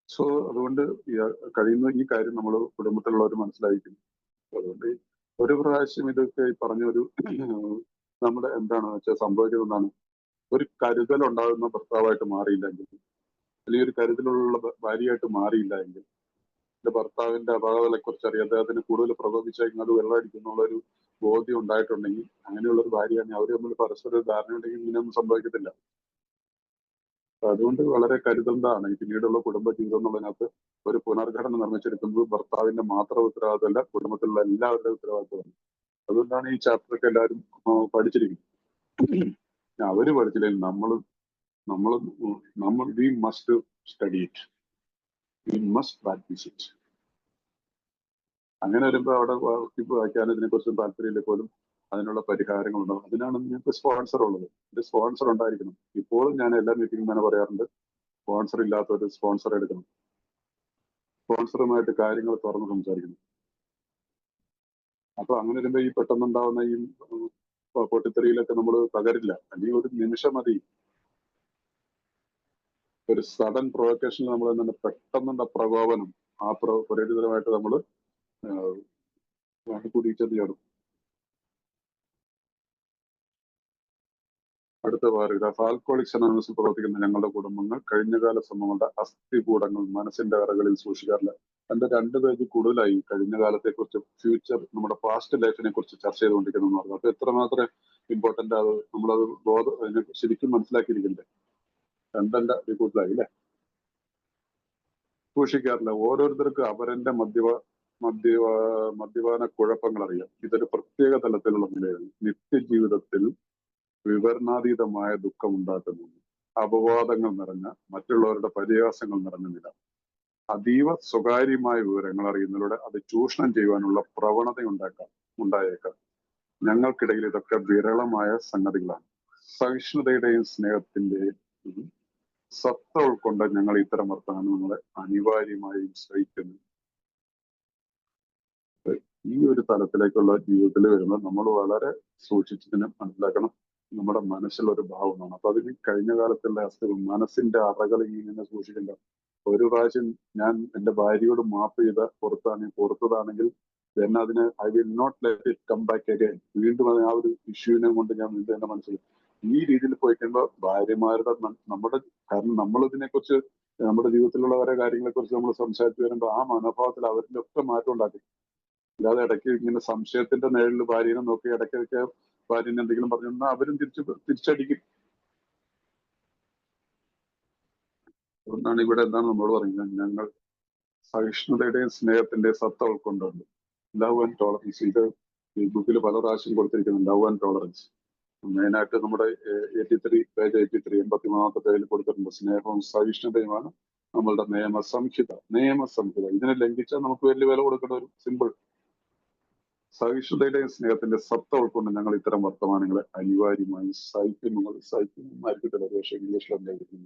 സോ അതുകൊണ്ട് കഴിയുന്ന ഈ കാര്യം നമ്മൾ കുടുംബത്തിലുള്ളവർ മനസ്സിലായിരിക്കും. അതുകൊണ്ട് ഒരു പ്രാവശ്യം ഇതൊക്കെ പറഞ്ഞൊരു നമ്മുടെ എന്താണെന്ന് വെച്ചാൽ സംഭവിക്കുന്നതാണ് ഒരു കരുതൽ ഉണ്ടാകുന്ന ഭർത്താവായിട്ട് മാറിയില്ലെങ്കിൽ അല്ലെങ്കിൽ ഒരു കരുതലുള്ള ഭാര്യയായിട്ട് മാറിയില്ല എങ്കിൽ എന്റെ ഭർത്താവിന്റെ അപാകതകളെ കുറിച്ച് അറിയാം അദ്ദേഹത്തിന് കൂടുതൽ പ്രകോപിച്ചാൽ അത് വെള്ളമടിക്കുന്നുള്ളൊരു ബോധ്യം ഉണ്ടായിട്ടുണ്ടെങ്കിൽ അങ്ങനെയുള്ള ഒരു ഭാര്യയാണെങ്കിൽ അവർ തമ്മിൽ പരസ്പര ധാരണ ഉണ്ടെങ്കിൽ ഇങ്ങനെയൊന്നും സംഭവിക്കത്തില്ല. അതുകൊണ്ട് വളരെ കരുതലാണ് ഈ പിന്നീടുള്ള കുടുംബ ജീവിതം എന്നുള്ളതിനകത്ത് ഒരു പുനർഘടന നിർമ്മിച്ചെടുക്കുന്നത് ഭർത്താവിന്റെ മാത്രം ഉത്തരവാദിത്തമല്ല, കുടുംബത്തിലുള്ള എല്ലാവരുടെ ഉത്തരവാദിത്തമാണ്. അതുകൊണ്ടാണ് ഈ ചാപ്റ്ററൊക്കെ എല്ലാവരും പഠിച്ചിരിക്കുന്നത്. അവര് പഠിച്ചില്ലെങ്കിൽ നമ്മൾ we must study it, we must practice it. അങ്ങനെ വരുമ്പോൾ അവിടെ വായിക്കാൻ ഇതിനെക്കുറിച്ചും താല്പര്യമില്ല പോലും അതിനുള്ള പരിഹാരങ്ങളുണ്ടാവും. അതിനാണ് നിങ്ങൾക്ക് സ്പോൺസർ ഉള്ളത്. ഒരു സ്പോൺസർ ഉണ്ടായിരിക്കണം. ഇപ്പോഴും ഞാൻ എല്ലാ മീറ്റിംഗും തന്നെ പറയാറുണ്ട്, സ്പോൺസർ ഇല്ലാത്ത ഒരു സ്പോൺസർ എടുക്കണം. സ്പോൺസറുമായിട്ട് കാര്യങ്ങൾ തുറന്ന് സംസാരിക്കണം. അപ്പൊ അങ്ങനെ വരുമ്പോ ഈ പെട്ടെന്നുണ്ടാവുന്ന ഈ പൊട്ടിത്തെറിയിലൊക്കെ നമ്മൾ തകരില്ല. അല്ലെങ്കിൽ ഒരു നിമിഷം മതി, ഒരു സഡൻ പ്രൊവക്കേഷനിൽ നമ്മൾ തന്നെ പെട്ടെന്നുള്ള പ്രകോപനം, ആ പരിധിതരമായിട്ട് നമ്മൾ കൂടിയിട്ടത് ചേർന്നു. അടുത്ത പാരഗ്രാഫ്. ആൽക്കോളിക്സ് അനോണിമസിൽ പ്രവർത്തിക്കുന്ന ഞങ്ങളുടെ കുടുംബങ്ങൾ കഴിഞ്ഞകാല സംഭവങ്ങളുടെ അസ്ഥികൂടങ്ങൾ മനസ്സിന്റെ അറകളിൽ സൂക്ഷിക്കാറില്ല. എന്റെ 2 പേജ് കൂടുതലായി കഴിഞ്ഞ കാലത്തെ കുറിച്ച്, ഫ്യൂച്ചർ, നമ്മുടെ പാസ്റ്റ് ലൈഫിനെ കുറിച്ച് ചർച്ച ചെയ്തുകൊണ്ടിരിക്കുന്നു എന്ന് പറഞ്ഞു. അപ്പൊ എത്രമാത്രം ഇമ്പോർട്ടന്റ് അത് നമ്മളത് ശരിക്കും മനസ്സിലാക്കിയിരിക്കണ്ടേ. 2 കൂടുതലായി അല്ലെ. സൂക്ഷിക്കാറില്ല. ഓരോരുത്തർക്കും അവരന്റെ മദ്യപാന കുഴപ്പങ്ങൾ അറിയാം. ഇതൊരു പ്രത്യേക തലത്തിലുള്ള നിലയാണ്. നിത്യജീവിതത്തിൽ വിവരണാതീതമായ ദുഃഖം ഉണ്ടാക്കുന്നു. അപവാദങ്ങൾ നിറഞ്ഞ, മറ്റുള്ളവരുടെ പരിഹാസങ്ങൾ നിറഞ്ഞ നില. അതീവ സ്വകാര്യമായ വിവരങ്ങൾ അറിയുന്നതിലൂടെ അത് ചൂഷണം ചെയ്യുവാനുള്ള പ്രവണത ഉണ്ടായേക്കാം. ഞങ്ങൾക്കിടയിൽ ഇതൊക്കെ വിരളമായ സംഗതികളാണ്. സഹിഷ്ണുതയുടെയും സ്നേഹത്തിന്റെയും സത്ത ഉൾക്കൊണ്ട് ഞങ്ങൾ ഇത്തരം വർത്തമാനങ്ങളെ അനിവാര്യമായും സഹിക്കുന്നു. ഈ ഒരു തലത്തിലേക്കുള്ള ജീവിതത്തിൽ വരുമ്പോൾ നമ്മൾ വളരെ സൂക്ഷിച്ചതിന് മനസ്സിലാക്കണം. നമ്മുടെ മനസ്സിലൊരു ഭാവമാണ്. അപ്പൊ അതിന് കഴിഞ്ഞ കാലത്തുള്ള അസ്ഥികൾ, മനസ്സിന്റെ അറകളിൽ ഇങ്ങനെ സൂക്ഷിക്കേണ്ട. ഒരു പ്രാവശ്യം ഞാൻ എന്റെ ഭാര്യയോട് മാപ്പ് ചെയ്ത പുറത്തതാണെങ്കിൽ then അതിന് I will not let it come back again. വീണ്ടും ആ ഒരു ഇഷ്യൂവിനെ കൊണ്ട് ഞാൻ വീണ്ടും എന്റെ മനസ്സിൽ ഈ രീതിയിൽ പോയി കഴിയുമ്പോൾ ഭാര്യമാരുടെ കാരണം നമ്മളിതിനെ കുറിച്ച് നമ്മുടെ ജീവിതത്തിലുള്ള ഓരോ കാര്യങ്ങളെ കുറിച്ച് നമ്മൾ സംസാരിച്ചു വരുമ്പോൾ ആ മനോഭാവത്തിൽ അവരിന്റെ ഒക്കെ മാറ്റം ഉണ്ടാക്കി. അല്ലാതെ ഇടയ്ക്ക് ഇങ്ങനെ സംശയത്തിന്റെ നേരിൽ ഭാര്യനെ നോക്കി ഇടയ്ക്കൊക്കെ ഭാര്യനെ എന്തെങ്കിലും പറഞ്ഞു അവരും തിരിച്ചടിക്കും. അതുകൊണ്ടാണ് ഇവിടെ എന്താണ് നമ്മൾ പറയുന്നത്, ഞങ്ങൾ സഹിഷ്ണുതയുടെയും സ്നേഹത്തിന്റെയും സത്ത ഉൾക്കൊണ്ടുണ്ട്. Love and tolerance. ഇത് ഈ ബുക്കിൽ പല പ്രാവശ്യം കൊടുത്തിരിക്കുന്നു. ലവ് ആൻഡ് ടോളറൻസ് മെയിനായിട്ട് നമ്മുടെ 83 പേജ് 83 പേജിൽ കൊടുത്തിട്ടുണ്ട്. സ്നേഹവും സഹിഷ്ണുതയുമാണ് നമ്മളുടെ നിയമസംഹിത. ഇതിനെ ലംഘിച്ചാൽ നമുക്ക് വലിയ വില കൊടുക്കേണ്ട ഒരു സിമ്പിൾ. സഹിഷ്ണുതയുടെയും സ്നേഹത്തിന്റെ സത്ത ഉൾക്കൊണ്ട് ഞങ്ങൾ ഇത്തരം വർത്തമാനങ്ങളെ അനിവാര്യമായി സഹിക്കുന്നതായിരിക്കത്തില്ല. പക്ഷേ ഇംഗ്ലീഷിലുണ്ടായിരിക്കും.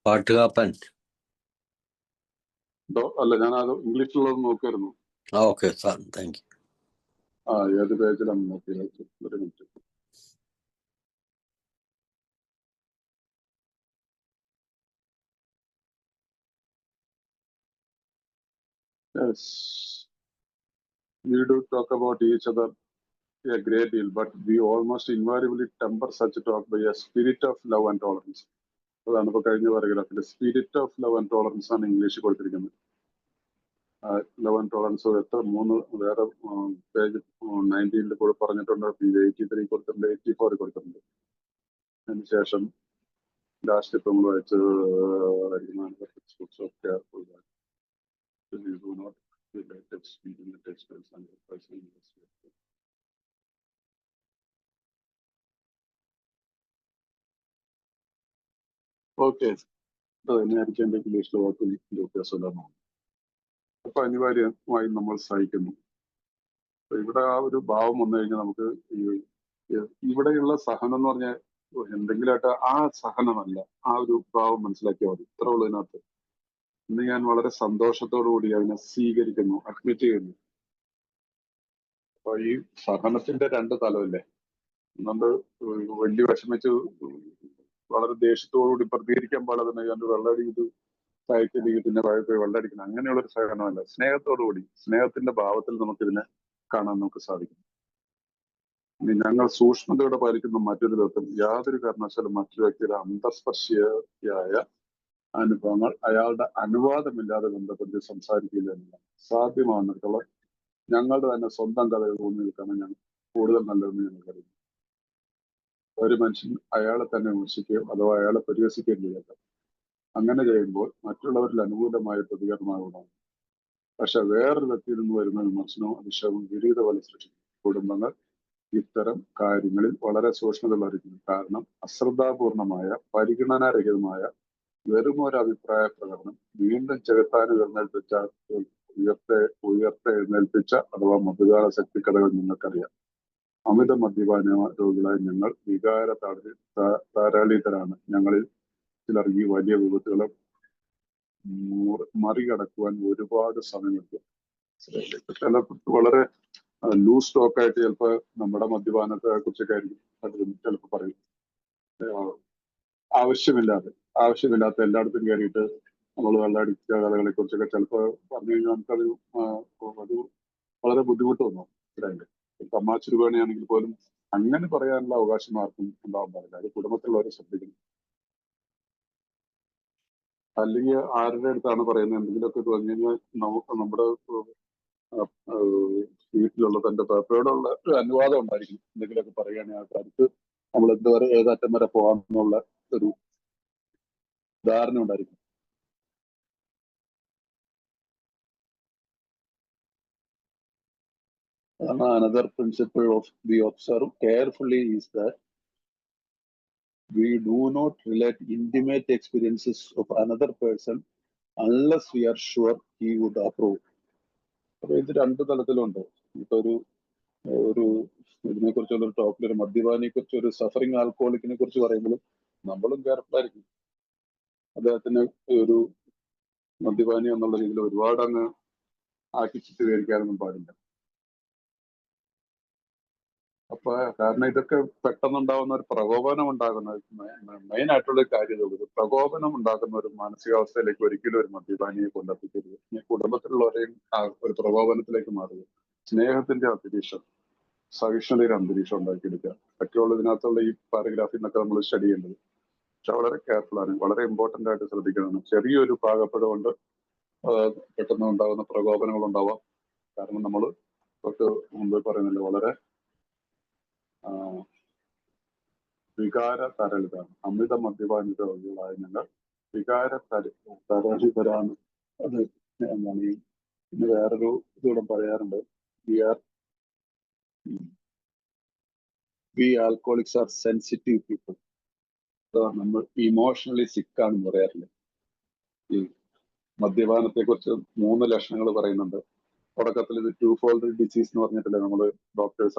പാട്ടുകാപ്പൻ. അല്ല, ഞാൻ അത് ഇംഗ്ലീഷിലുള്ളത് നോക്കായിരുന്നു. Okay sir, thank you. ഏത് പേജിലാണ് നോക്കിയത്? ഒരു minute. Yes, we do talk about each other a great deal, but we almost invariably temper such talk by a spirit of love and tolerance. അതാണ് ഇപ്പൊ കഴിഞ്ഞ പാരഗ്രാഫിൽ spirit of love and tolerance ആണ് ഇംഗ്ലീഷിൽ കൊടുത്തിരിക്കുന്നത്. ലവ് ആൻഡ് ടോളറൻസ് എത്ര 3 വേറെ page 19 കൂടെ പറഞ്ഞിട്ടുണ്ട്. 83 കൊടുത്തിട്ടുണ്ട്, 84 കൊടുത്തിട്ടുണ്ട്. അതിനുശേഷം ലാസ്റ്റ് ഇപ്പൊ നമ്മൾ വായിച്ചത് ഓക്കെ. തന്നെയായിരിക്കും എന്റെ ഇംഗ്ലീഷിലെ വാക്ക് വ്യത്യാസമില്ലാന്ന്. അപ്പൊ അനിവാര്യമായി നമ്മൾ സഹിക്കുന്നു. ഇവിടെ ആ ഒരു ഭാവം വന്നു കഴിഞ്ഞാൽ നമുക്ക് ഇവിടെയുള്ള സഹനം എന്ന് പറഞ്ഞാൽ എന്തെങ്കിലുമായിട്ട് ആ സഹനമല്ല, ആ ഒരു ഭാവം മനസ്സിലാക്കിയാൽ മതി. ഇത്ര ഉള്ളതിനകത്ത് ഇന്ന് ഞാൻ വളരെ സന്തോഷത്തോടു കൂടി അതിനെ സ്വീകരിക്കുന്നു, അഡ്മിറ്റ് ചെയ്യുന്നു. അപ്പൊ ഈ സഹനത്തിന്റെ 2 തലമില്ലേ. നമ്മൾ വലിയ വിഷമിച്ച് വളരെ ദേഷ്യത്തോടുകൂടി പ്രതികരിക്കാൻ പാടില്ല. ഞാൻ വെള്ളടി ഇത് സൈക്കിളിൽ പിന്നെ പോയി വെള്ളമടിക്കണം അങ്ങനെയുള്ള ഒരു സഹകരണമല്ല. സ്നേഹത്തോടുകൂടി സ്നേഹത്തിന്റെ ഭാവത്തിൽ നമുക്കിതിനെ കാണാൻ നമുക്ക് സാധിക്കും. ഇനി ഞങ്ങൾ സൂക്ഷ്മതയോടെ പാലിക്കുന്ന മറ്റൊരു തത്വം യാതൊരു കാരണവശാലും മറ്റൊരു വ്യക്തിയുടെ അന്തർസ്പർശിയായ അനുഭവങ്ങൾ അയാളുടെ അനുവാദമില്ലാതെ ബന്ധപ്പെട്ട് സംസാരിക്കില്ല എന്നുള്ളത്. സാധ്യമാകുന്നിടത്തോളം ഞങ്ങളുടെ തന്നെ സ്വന്തം കഥകൾ ഊന്നി നിൽക്കാനാണ് ഞാൻ കൂടുതൽ നല്ലതെന്ന് ഞങ്ങൾ കരുതുന്നു. ഒരു മനുഷ്യൻ അയാളെ തന്നെ വിമർശിക്കുകയോ അഥവാ അയാളെ പരിഹസിക്കുകയും ചെയ്യട്ടെ. അങ്ങനെ ചെയ്യുമ്പോൾ മറ്റുള്ളവരിൽ അനുകൂലമായ പ്രതികരണമാകുന്നതാണ്. പക്ഷെ വേറൊരു വ്യക്തിയിൽ നിന്ന് വരുന്ന വിമർശനവും അതിശയവും വിപരീത ഫലം സൃഷ്ടിക്കും. കുടുംബങ്ങൾ ഇത്തരം കാര്യങ്ങളിൽ വളരെ സൂക്ഷ്മതയുള്ളതായിരിക്കും. കാരണം അശ്രദ്ധാപൂർണമായ പരിഗണനാരഹിതമായ വെറും ഒരു അഭിപ്രായ പ്രകടനം വീണ്ടും ചെകുത്താൻ ഉയർത്തെഴുന്നേൽപ്പിച്ച അഥവാ മധുകാല ശക്തി കഥകൾ നിങ്ങൾക്കറിയാം. അമിത മദ്യപാന രോഗികളായി ഞങ്ങൾ വികാര താരാളിതരാണ്. ഞങ്ങളിൽ ചിലർ ഈ വലിയ വിപത്തുകളെ മറികടക്കുവാൻ ഒരുപാട് സമയമെടുക്കും. ചിലപ്പോൾ വളരെ ലൂസ് സ്റ്റോക്ക് ആയിട്ട് ചിലപ്പോൾ നമ്മുടെ മദ്യപാനത്തെ കുറിച്ചൊക്കെ ആയിരിക്കും ചിലപ്പോൾ പറയും. ആവശ്യമില്ലാത്ത എല്ലായിടത്തും കയറിയിട്ട് നമ്മൾ വെള്ളമടിച്ച കഥകളെ കുറിച്ചൊക്കെ ചിലപ്പോൾ പറഞ്ഞു കഴിഞ്ഞാൽ നമുക്കത് അത് വളരെ ബുദ്ധിമുട്ട് തോന്നും. തമാശുരുവാണിയാണെങ്കിൽ പോലും അങ്ങനെ പറയാനുള്ള അവകാശം ആർക്കും ഉണ്ടാവാൻ പാടില്ല. അത് കുടുംബത്തിലുള്ളവരെ ശ്രദ്ധിക്കണം. അല്ലെങ്കിൽ ആരുടെ അടുത്താണ് പറയുന്നത് എന്തെങ്കിലുമൊക്കെ പറഞ്ഞു കഴിഞ്ഞാൽ നമുക്ക് നമ്മുടെ വീട്ടിലുള്ള തന്റെ പേപ്പറോടുള്ള ഒരു അനുവാദം ഉണ്ടായിരിക്കും. എന്തെങ്കിലുമൊക്കെ പറയുകയാണെങ്കിൽ ആൾക്കാർക്ക് നമ്മൾ എന്തുവരെ ഏതറ്റം വരെ പോകാമെന്നുള്ള ഒരു ധാരണ ഉണ്ടായിരിക്കും. Another principle of we observe carefully is that we do not relate intimate experiences of another person unless we are sure he would approve. അപ്പൊ ഇത് രണ്ട് തലത്തിലുണ്ട്. ഇപ്പൊ ഒരു ഇതിനെ കുറിച്ചുള്ള ഒരു ടോക്കിൽ ഒരു മദ്യപാനിയെ കുറിച്ച് ഒരു സഫറിങ് ആൽക്കോളിക്കിനെ കുറിച്ച് പറയുമ്പോഴും നമ്മളും കെയർഫുൾ ആയിരിക്കും. അദ്ദേഹത്തിന് ഒരു മദ്യപാനി എന്നുള്ള രീതിയിൽ ഒരുപാട് അങ്ങ് ആക്കി ചിത്രീകരിക്കാനൊന്നും പാടില്ല. അപ്പൊ കാരണം ഇതൊക്കെ പെട്ടെന്നുണ്ടാകുന്ന ഒരു പ്രകോപനം ഉണ്ടാകുന്ന മെയിൻ ആയിട്ടുള്ള ഒരു കാര്യം ഒരു പ്രകോപനം ഉണ്ടാക്കുന്ന ഒരു മാനസികാവസ്ഥയിലേക്ക് ഒരിക്കലും ഒരു മദ്യപാനിയെ കൊണ്ടെത്തിക്കരുത്. ഈ കുടുംബത്തിലുള്ളവരെയും ഒരു പ്രകോപനത്തിലേക്ക് മാറുക. സ്നേഹത്തിന്റെ അന്തരീക്ഷം, സഹിഷ്ണുതയുടെ അന്തരീക്ഷം ഉണ്ടാക്കിയെടുക്കുക. ഒക്കെയുള്ള ഇതിനകത്തുള്ള ഈ പാരഗ്രാഫിൽ നിന്നൊക്കെ നമ്മൾ സ്റ്റഡി ചെയ്യേണ്ടത്. പക്ഷെ വളരെ കെയർഫുൾ ആണ്, വളരെ ഇമ്പോർട്ടന്റ് ആയിട്ട് ശ്രദ്ധിക്കണം. ചെറിയൊരു പാകപ്പിഴ കൊണ്ട് പെട്ടെന്ന് ഉണ്ടാകുന്ന പ്രകോപനങ്ങൾ ഉണ്ടാവാം. കാരണം നമ്മൾ തൊട്ട് മുമ്പ് പറയുന്നില്ല, വളരെ വികാര തരളിതാണ്. അമിത മദ്യപാന രോഗികളായ ഞങ്ങൾ വികാര തരളിതരാണ്. അത് എന്താണ് ഈ ഇന്ന് വേറൊരു ഇതൂടെ പറയാറുണ്ട്, വി ആൽക്കോളിക്സ് ആർ സെൻസിറ്റീവ് പീപ്പിൾ. നമ്മൾ ഇമോഷണലി സിക്ക് ആണെന്ന് പറയാറില്ല. ഈ മദ്യപാനത്തെ കുറിച്ച് 3 ലക്ഷണങ്ങൾ പറയുന്നുണ്ട്. തുടക്കത്തിൽ ഇത് 2-fold ഡിസീസ് എന്ന് പറഞ്ഞിട്ടില്ലേ നമ്മൾ ഡോക്ടേഴ്സ്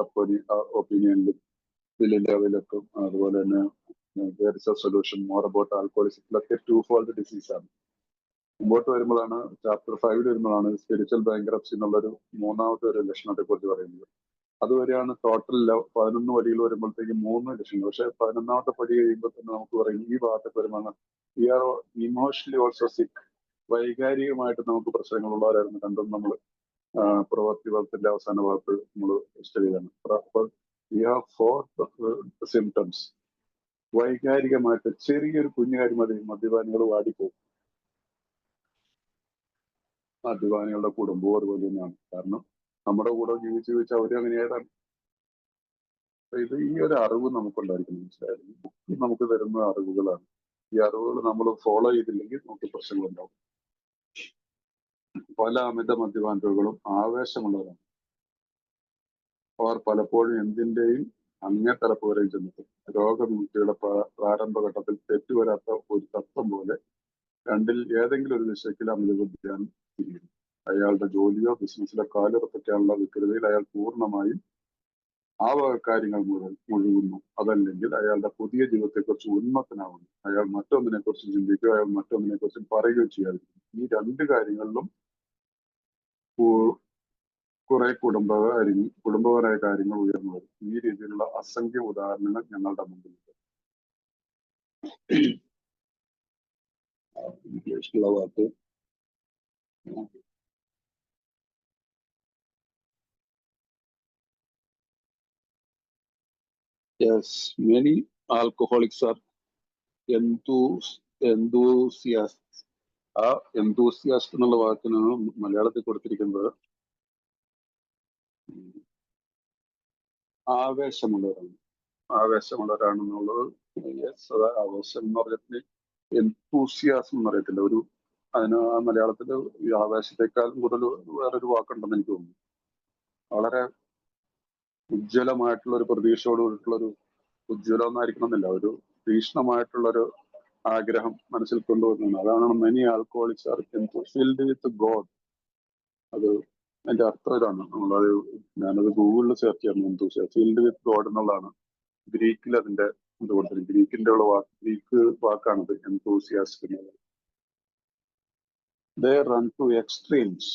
ഒപ്പീനിയനിലും ബില്ലിന്റെ അവയിലൊക്കെ. അതുപോലെ തന്നെ സൊല്യൂഷൻ മോർ അബൌട്ട് ആൽക്കോളിസം, ഇതൊക്കെ 2-fold ഡിസീസ് ആണ്. മുമ്പോട്ട് വരുമ്പോഴാണ് ചാപ്റ്റർ 5 വരുമ്പോഴാണ് സ്പിരിച്വൽ ബാങ്ക്രപ്സി എന്നുള്ളൊരു 3ാമത്തെ ഒരു ലക്ഷണത്തെ കുറിച്ച് പറയുന്നത്. അതുവരെയാണ് ടോട്ടൽ 11 പടികൾ വരുമ്പോഴത്തേക്ക് 3 ലക്ഷണങ്ങൾ. പക്ഷെ 11ാമത്തെ പടി കഴിയുമ്പോൾ തന്നെ നമുക്ക് പറയും ഈ ഭാഗത്തൊക്കെ വരുമ്പോൾ വി ആർ ഇമോഷണലി ഓൾസോ സിക്ക്. വൈകാരികമായിട്ട് നമുക്ക് പ്രശ്നങ്ങളുള്ളവരായിരുന്നു കണ്ടും നമ്മൾ പ്രവർത്തിപഥത്തിന്റെ അവസാന ഭാഗത്ത് നമ്മൾ സ്റ്റഡി ചെയ്താണ്. അപ്പോൾ വി ഹാവ് 4 സിംറ്റംസ്. വൈകാരികമായിട്ട് ചെറിയൊരു കുഞ്ഞു കാര്യം മതി മദ്യപാനികൾ വാടിപ്പോകും. മദ്യപാനികളുടെ കുടുംബവും അതുപോലെ തന്നെയാണ്. കാരണം നമ്മുടെ കൂടെ ജീവിച്ച് അവര് അങ്ങനെയായതാണ്. ഇത് ഈ ഒരു അറിവ് നമുക്കുണ്ടായിരിക്കണം. മനസ്സിലായാലും ബുക്ക് നമുക്ക് തരുന്ന അറിവുകളാണ്. ഈ അറിവുകൾ നമ്മൾ ഫോളോ ചെയ്തില്ലെങ്കിൽ നമുക്ക് പ്രശ്നങ്ങളുണ്ടാവും. പല അമിത മദ്യപാന രോഗികളും ആവേശമുള്ളവരാണ്. അവർ പലപ്പോഴും എന്തിന്റെയും അങ്ങേ തലപ്പ് വരെയും ചെന്നെത്തും. രോഗമുക്തിയുടെ പ്രാരംഭഘട്ടത്തിൽ തെറ്റുവരാത്ത ഒരു തത്വം പോലെ രണ്ടിൽ ഏതെങ്കിലും ഒരു ദിശയ്ക്ക് അമിത ബുദ്ധിയാണ് തിരിയുന്നത്. അയാളുടെ ജോലിയോ ബിസിനസ്സിലോ കാലുറപ്പിക്കാനുള്ള വികൃതിയിൽ അയാൾ പൂർണ്ണമായും ആ വക കാര്യങ്ങൾ മുഴുകുന്നു. അതല്ലെങ്കിൽ അയാളുടെ പുതിയ ജീവിതത്തെക്കുറിച്ച് ഉന്മത്തനാവുന്നു. അയാൾ മറ്റൊന്നിനെ കുറിച്ച് ചിന്തിക്കുകയോ അയാൾ മറ്റൊന്നിനെ കുറിച്ച് പറയുകയോ ചെയ്യാതിരിക്കും. ഈ 2 കാര്യങ്ങളിലും കുറെ കുടുംബപരമായ കാര്യങ്ങൾ ഉയർന്നു വരും. ഈ രീതിയിലുള്ള അസംഖ്യ ഉദാഹരണങ്ങൾ ഞങ്ങളുടെ മുമ്പിലുണ്ട്. ഇംഗ്ലീഷിലുള്ള വാക്ക് yes, many alcoholics are enthusiasts. ആ enthusiast എന്നുള്ള വാക്കിന് മലയാളത്തിൽ കൊടുത്തിരിക്കുന്നത് ആവേശമുള്ളവരാണ്. ആവേശമുള്ളവരാണെന്നുള്ളത് യെസ്, അത് ആവേശം എന്ന് പറഞ്ഞിട്ട് enthusiasm എന്ന് പറയത്തില്ല. അതിന് മലയാളത്തിൽ ഈ ആവേശത്തെക്കാൾ കൂടുതൽ വേറൊരു വാക്കുണ്ടെന്ന് എനിക്ക് തോന്നുന്നു. വളരെ ഉജ്ജ്വലമായിട്ടുള്ള ഒരു പ്രതീക്ഷയോട് കൂടിയിട്ടുള്ളൊരു ഉജ്ജ്വലം എന്നായിരിക്കണമെന്നില്ല, ഒരു തീക്ഷ്ണമായിട്ടുള്ളൊരു ആഗ്രഹം മനസ്സിൽ കൊണ്ടുവരുന്നത്. അതാണ് many alcoholics are filled with God. അത് അതിന്റെ അർത്ഥം ഇതാണ്. ഞാനത് ഗൂഗിളിൽ സെർച്ച് ചെയ്യാൻ ഫീൽഡ് വിത്ത് ഗോഡ് എന്നുള്ളതാണ് ഗ്രീക്കിൽ അതിന്റെ ഇത് കൊടുത്തിട്ടുണ്ട്. ഗ്രീക്ക് വാക്കാണത് enthusiast എന്നുള്ളത്. They run to extremes.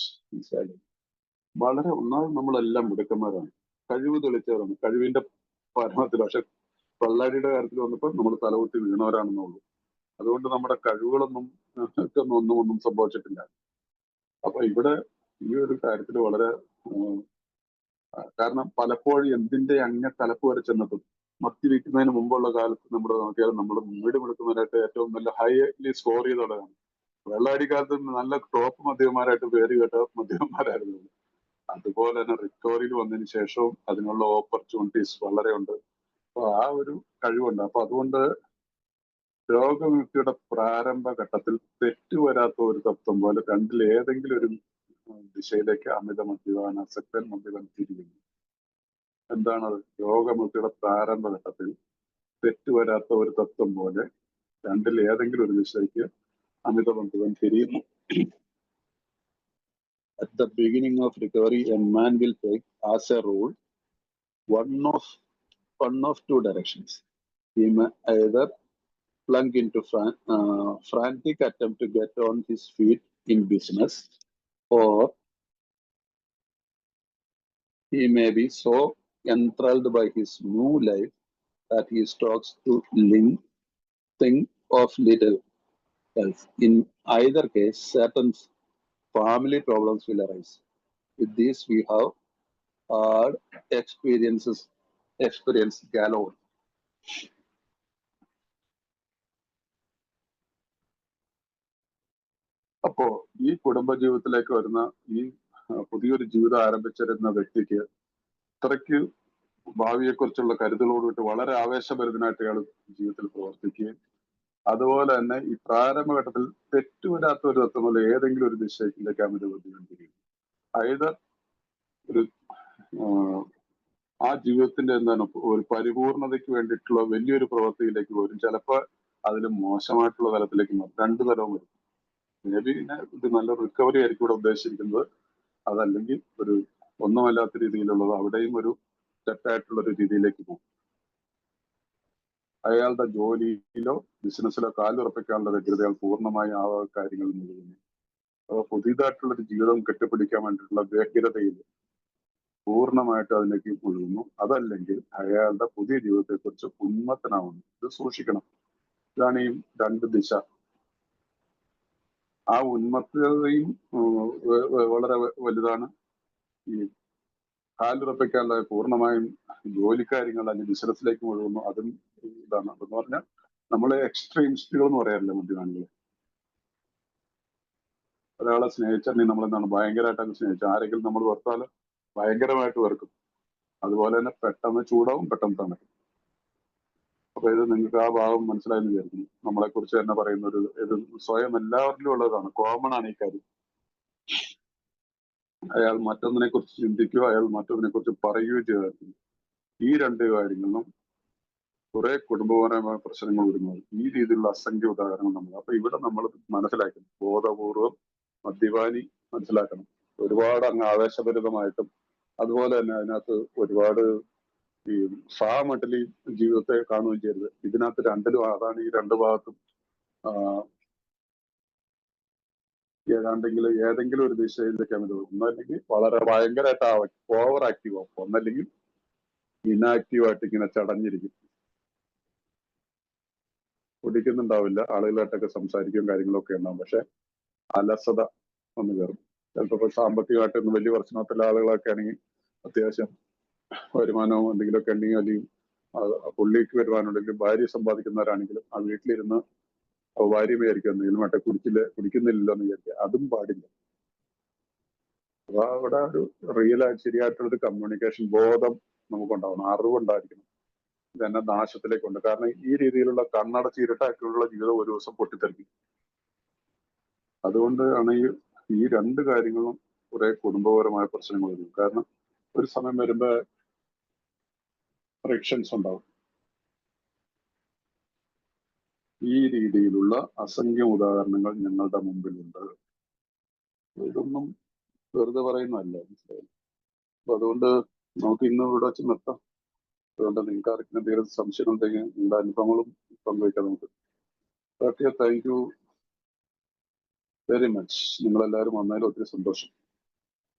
വളരെ നമ്മളെല്ലാം മിടുക്കന്മാരാണ്, കഴിവ് തെളിച്ചവരാണ്, കഴിവിന്റെ പരമത്തിൽ. പക്ഷെ പള്ളാടിയുടെ കാര്യത്തിൽ വന്നപ്പോൾ നമ്മൾ തലകുത്തി വീണവരാണെന്നുള്ളൂ. അതുകൊണ്ട് നമ്മുടെ കഴിവുകളൊന്നും ഒന്നും സംഭവിച്ചിട്ടില്ല. അപ്പൊ ഇവിടെ ഈ ഒരു കാര്യത്തിൽ വളരെ കാരണം പലപ്പോഴും എന്തിന്റെ അങ്ങ തലപ്പ് വരെ ചെന്നെത്തും. മത്തി വിൽക്കുന്നതിന് മുമ്പുള്ള കാലത്ത് നമ്മൾ നോക്കിയാൽ നമ്മൾ വീട് എടുക്കുന്നതിനായിട്ട് ഏറ്റവും നല്ല ഹൈലി സ്കോർ ചെയ്തുള്ളതാണ്. വെള്ളാടിക്കാലത്ത് നല്ല ടോപ്പ് മദ്യപന്മാരായിട്ട് പേര് കേട്ട മദ്യപന്മാരായിരുന്നു. അതുപോലെ തന്നെ റിക്കവറിയിൽ വന്നതിന് ശേഷവും അതിനുള്ള ഓപ്പർച്യൂണിറ്റീസ് വളരെ ഉണ്ട്. അപ്പൊ ആ ഒരു കഴിവുണ്ട്. അപ്പൊ അതുകൊണ്ട് രോഗമുക്തിയുടെ പ്രാരംഭ ഘട്ടത്തിൽ തെറ്റുവരാത്ത ഒരു തത്വം പോലെ രണ്ടിൽ ഏതെങ്കിലും ഒരു ദിശയിലേക്ക് അമിത മദ്യപാനാസക്തൻ മദ്യപൻ തിരിയുന്നു. എന്താണത്? രോഗമുക്തിയുടെ പ്രാരംഭ ഘട്ടത്തിൽ തെറ്റുവരാത്ത ഒരു തത്വം പോലെ രണ്ടിൽ ഏതെങ്കിലും ഒരു ദിശയ്ക്ക് അമിത മദ്യപൻ തിരിയുന്നു. At the beginning of recovery, a man will take, as a rule, one of two directions. He may either plunge into frantic attempt to get on his feet in business, or he may be so enthralled by his new life that he stops to think of little else. In either case, certain family problems will arise. With this, we have hard experience galore. അപ്പോ ഈ കുടുംബജീവിതത്തിലേക്ക് വരുന്ന ഈ പുതിയൊരു ജീവിതം ആരംഭിച്ചിരുന്ന വ്യക്തിക്ക് ഇത്രയ്ക്ക് ഭാവിയെക്കുറിച്ചുള്ള കരുതലോടുകൂടി വളരെ ആവേശഭരിതനായിട്ട് അയാൾ ജീവിതത്തിൽ പ്രവർത്തിക്കുകയും അതുപോലെ തന്നെ ഈ പ്രാരംഭഘട്ടത്തിൽ തെറ്റുവരാത്ത ഒരു തത്വമല്ല ഏതെങ്കിലും ഒരു ദിശയിലേക്ക് അമിത ബുദ്ധിമുട്ടിരിക്കും. അതായത് ആ ജീവിതത്തിന്റെ എന്താണ് ഒരു പരിപൂർണതയ്ക്ക് വേണ്ടിയിട്ടുള്ള വലിയൊരു പ്രവൃത്തിയിലേക്ക് വരും. ചിലപ്പോൾ അതിൽ മോശമായിട്ടുള്ള തലത്തിലേക്ക് മാറും. രണ്ടു തലവും വരും. മേ ബി ഇത് നല്ല റിക്കവറി ആയിരിക്കും ഇവിടെ ഉദ്ദേശിച്ചിരിക്കുന്നത്. അതല്ലെങ്കിൽ ഒരു ഒന്നുമല്ലാത്ത രീതിയിലുള്ളത് അവിടെയും ഒരു തെറ്റായിട്ടുള്ള ഒരു രീതിയിലേക്ക് പോകും. അയാളുടെ ജോലിയിലോ ബിസിനസ്സിലോ കാലുറപ്പിക്കാനുള്ള വ്യഗ്രത അയാൾ പൂർണ്ണമായി ആ കാര്യങ്ങളിൽ മുഴുകുന്നു. അപ്പോൾ പുതിയതായിട്ടുള്ളൊരു ജീവിതം കെട്ടിപ്പിടിക്കാൻ വേണ്ടിയിട്ടുള്ള വ്യഗ്രതയിൽ പൂർണ്ണമായിട്ട് അതിലേക്ക് മുഴുകുന്നു. അതല്ലെങ്കിൽ അയാളുടെ പുതിയ ജീവിതത്തെക്കുറിച്ച് ഉന്മത്തനാവുന്നു. ഇത് സൂക്ഷിക്കണം. ഇതാണ് ഈ രണ്ട് ദിശ. ആ ഉന്മത്തതയും വളരെ വലുതാണ്. ഈ കാലുറപ്പിക്കാനുള്ള പൂർണ്ണമായും ജോലിക്കാര്യങ്ങൾ അല്ലെങ്കിൽ ബിസിനസ്സിലേക്ക് മുഴുകുന്നു. അതും ഇതാണ്. അതെന്ന് പറഞ്ഞാൽ നമ്മളെ എക്സ്ട്രീമിസ്റ്റുകൾ എന്ന് പറയാറില്ല മദ്യപാനികൾ. ഒരാളെ സ്നേഹിച്ചിട്ടുണ്ടെങ്കിൽ നമ്മളെന്താണ് ഭയങ്കരമായിട്ട് അങ്ങ് സ്നേഹിച്ചു. ആരെങ്കിലും നമ്മൾ വെറുത്താൽ ഭയങ്കരമായിട്ട് വെറുക്കും. അതുപോലെ തന്നെ പെട്ടെന്ന് ചൂടാവും, പെട്ടെന്ന് തണുക്കും. അപ്പൊ ഇത് നിങ്ങൾക്ക് ആ ഭാവം മനസ്സിലായെന്ന് വിചാരിക്കുന്നു. നമ്മളെ കുറിച്ച് തന്നെ പറയുന്ന ഇത് സ്വയം എല്ലാവരിലും ഉള്ളതാണ്. കോമൺ ആണ് ഈ കാര്യം. അയാൾ മറ്റൊന്നിനെ കുറിച്ച് ചിന്തിക്കുകയോ അയാൾ മറ്റൊന്നിനെ കുറിച്ച് പറയുകയോ ചെയ്തായിരുന്നു. ഈ രണ്ട് കാര്യങ്ങളിലും കുറെ കുടുംബപരമായ പ്രശ്നങ്ങൾ വരുന്നത് ഈ രീതിയിലുള്ള അസംഖ്യ ഉദാഹരണങ്ങൾ നമ്മൾ. അപ്പൊ ഇവിടെ നമ്മൾ മനസ്സിലാക്കണം, ബോധപൂർവം മദ്യപാനി മനസ്സിലാക്കണം. ഒരുപാട് അങ്ങ് ആവേശഭരിതമായിട്ടും അതുപോലെ തന്നെ അതിനകത്ത് ഒരുപാട് ഈ ഫാമട്ടിൽ ജീവിതത്തെ കാണുകയും ചെയ്യരുത്. ഇതിനകത്ത് രണ്ടിലും അതാണ് ഈ രണ്ട് ഭാഗത്തും ഏതെങ്കിലും ഒരു ദിശയിലേക്കാണ് ഇത്. ഒന്നല്ലെങ്കിൽ വളരെ ഭയങ്കരമായിട്ട് ഓവർ ആക്റ്റീവ് ആവും, ഒന്നല്ലെങ്കിൽ ഇനാക്റ്റീവ് ആയിട്ട് ഇങ്ങനെ ചടഞ്ഞിരിക്കും. കുടിക്കുന്നുണ്ടാവില്ല, ആളുകളായിട്ടൊക്കെ സംസാരിക്കുകയും കാര്യങ്ങളൊക്കെ ഉണ്ടാവും. പക്ഷെ അലസത വന്നു കയറും. ചിലപ്പോൾ സാമ്പത്തികമായിട്ടൊന്നും വലിയ പ്രശ്നത്തിലുള്ള ആളുകളൊക്കെ ആണെങ്കിൽ അത്യാവശ്യം വരുമാനവും എന്തെങ്കിലുമൊക്കെ ഉണ്ടെങ്കിൽ അല്ലെങ്കിൽ പുള്ളിക്ക് വരുമാനമുണ്ടെങ്കിലും ഭാര്യ സമ്പാദിക്കുന്നവരാണെങ്കിലും ആ വീട്ടിലിരുന്ന് ഭാര്യ വിചാരിക്കുക എന്തെങ്കിലും മറ്റേ കുടിക്കുന്നില്ലല്ലോ എന്ന് വിചാരിക്കുക. അതും പാടില്ല. അപ്പൊ അവിടെ ഒരു റിയലായിട്ട് ശരിയായിട്ടുള്ളൊരു കമ്മ്യൂണിക്കേഷൻ ബോധം നമുക്കുണ്ടാവണം, അറിവുണ്ടായിരിക്കണം. ഇതെന്നെ നാശത്തിലേക്കുണ്ട്. കാരണം ഈ രീതിയിലുള്ള കണ്ണടച്ച് ഇരുട്ടാക്കിയുള്ള ജീവിതം ഒരു ദിവസം പൊട്ടിത്തെറിക്കും. അതുകൊണ്ടാണ് ഈ രണ്ട് കാര്യങ്ങളും കുറെ കുടുംബപരമായ പ്രശ്നങ്ങൾ വരും. കാരണം ഒരു സമയം വരുമ്പോ ഫ്രിക്ഷൻസ് ഉണ്ടാവും. ഈ രീതിയിലുള്ള അസംഖ്യം ഉദാഹരണങ്ങൾ ഞങ്ങളുടെ മുമ്പിലുണ്ട്. ഇതൊന്നും വെറുതെ പറയുന്നതല്ല, മനസ്സിലായി. അപ്പൊ അതുകൊണ്ട് നമുക്ക് ഇന്ന് ഇവിടെ വെച്ച് നിർത്താം. അതുകൊണ്ട് നിങ്ങൾക്ക് ആർക്കും എന്തെങ്കിലും സംശയം ഉണ്ടെങ്കിൽ നിങ്ങളുടെ അനുഭവങ്ങളും പങ്കുവയ്ക്കാം നമുക്ക്. Okay, thank you very much. നിങ്ങളെല്ലാവരും വന്നതിൽ ഒത്തിരി സന്തോഷം.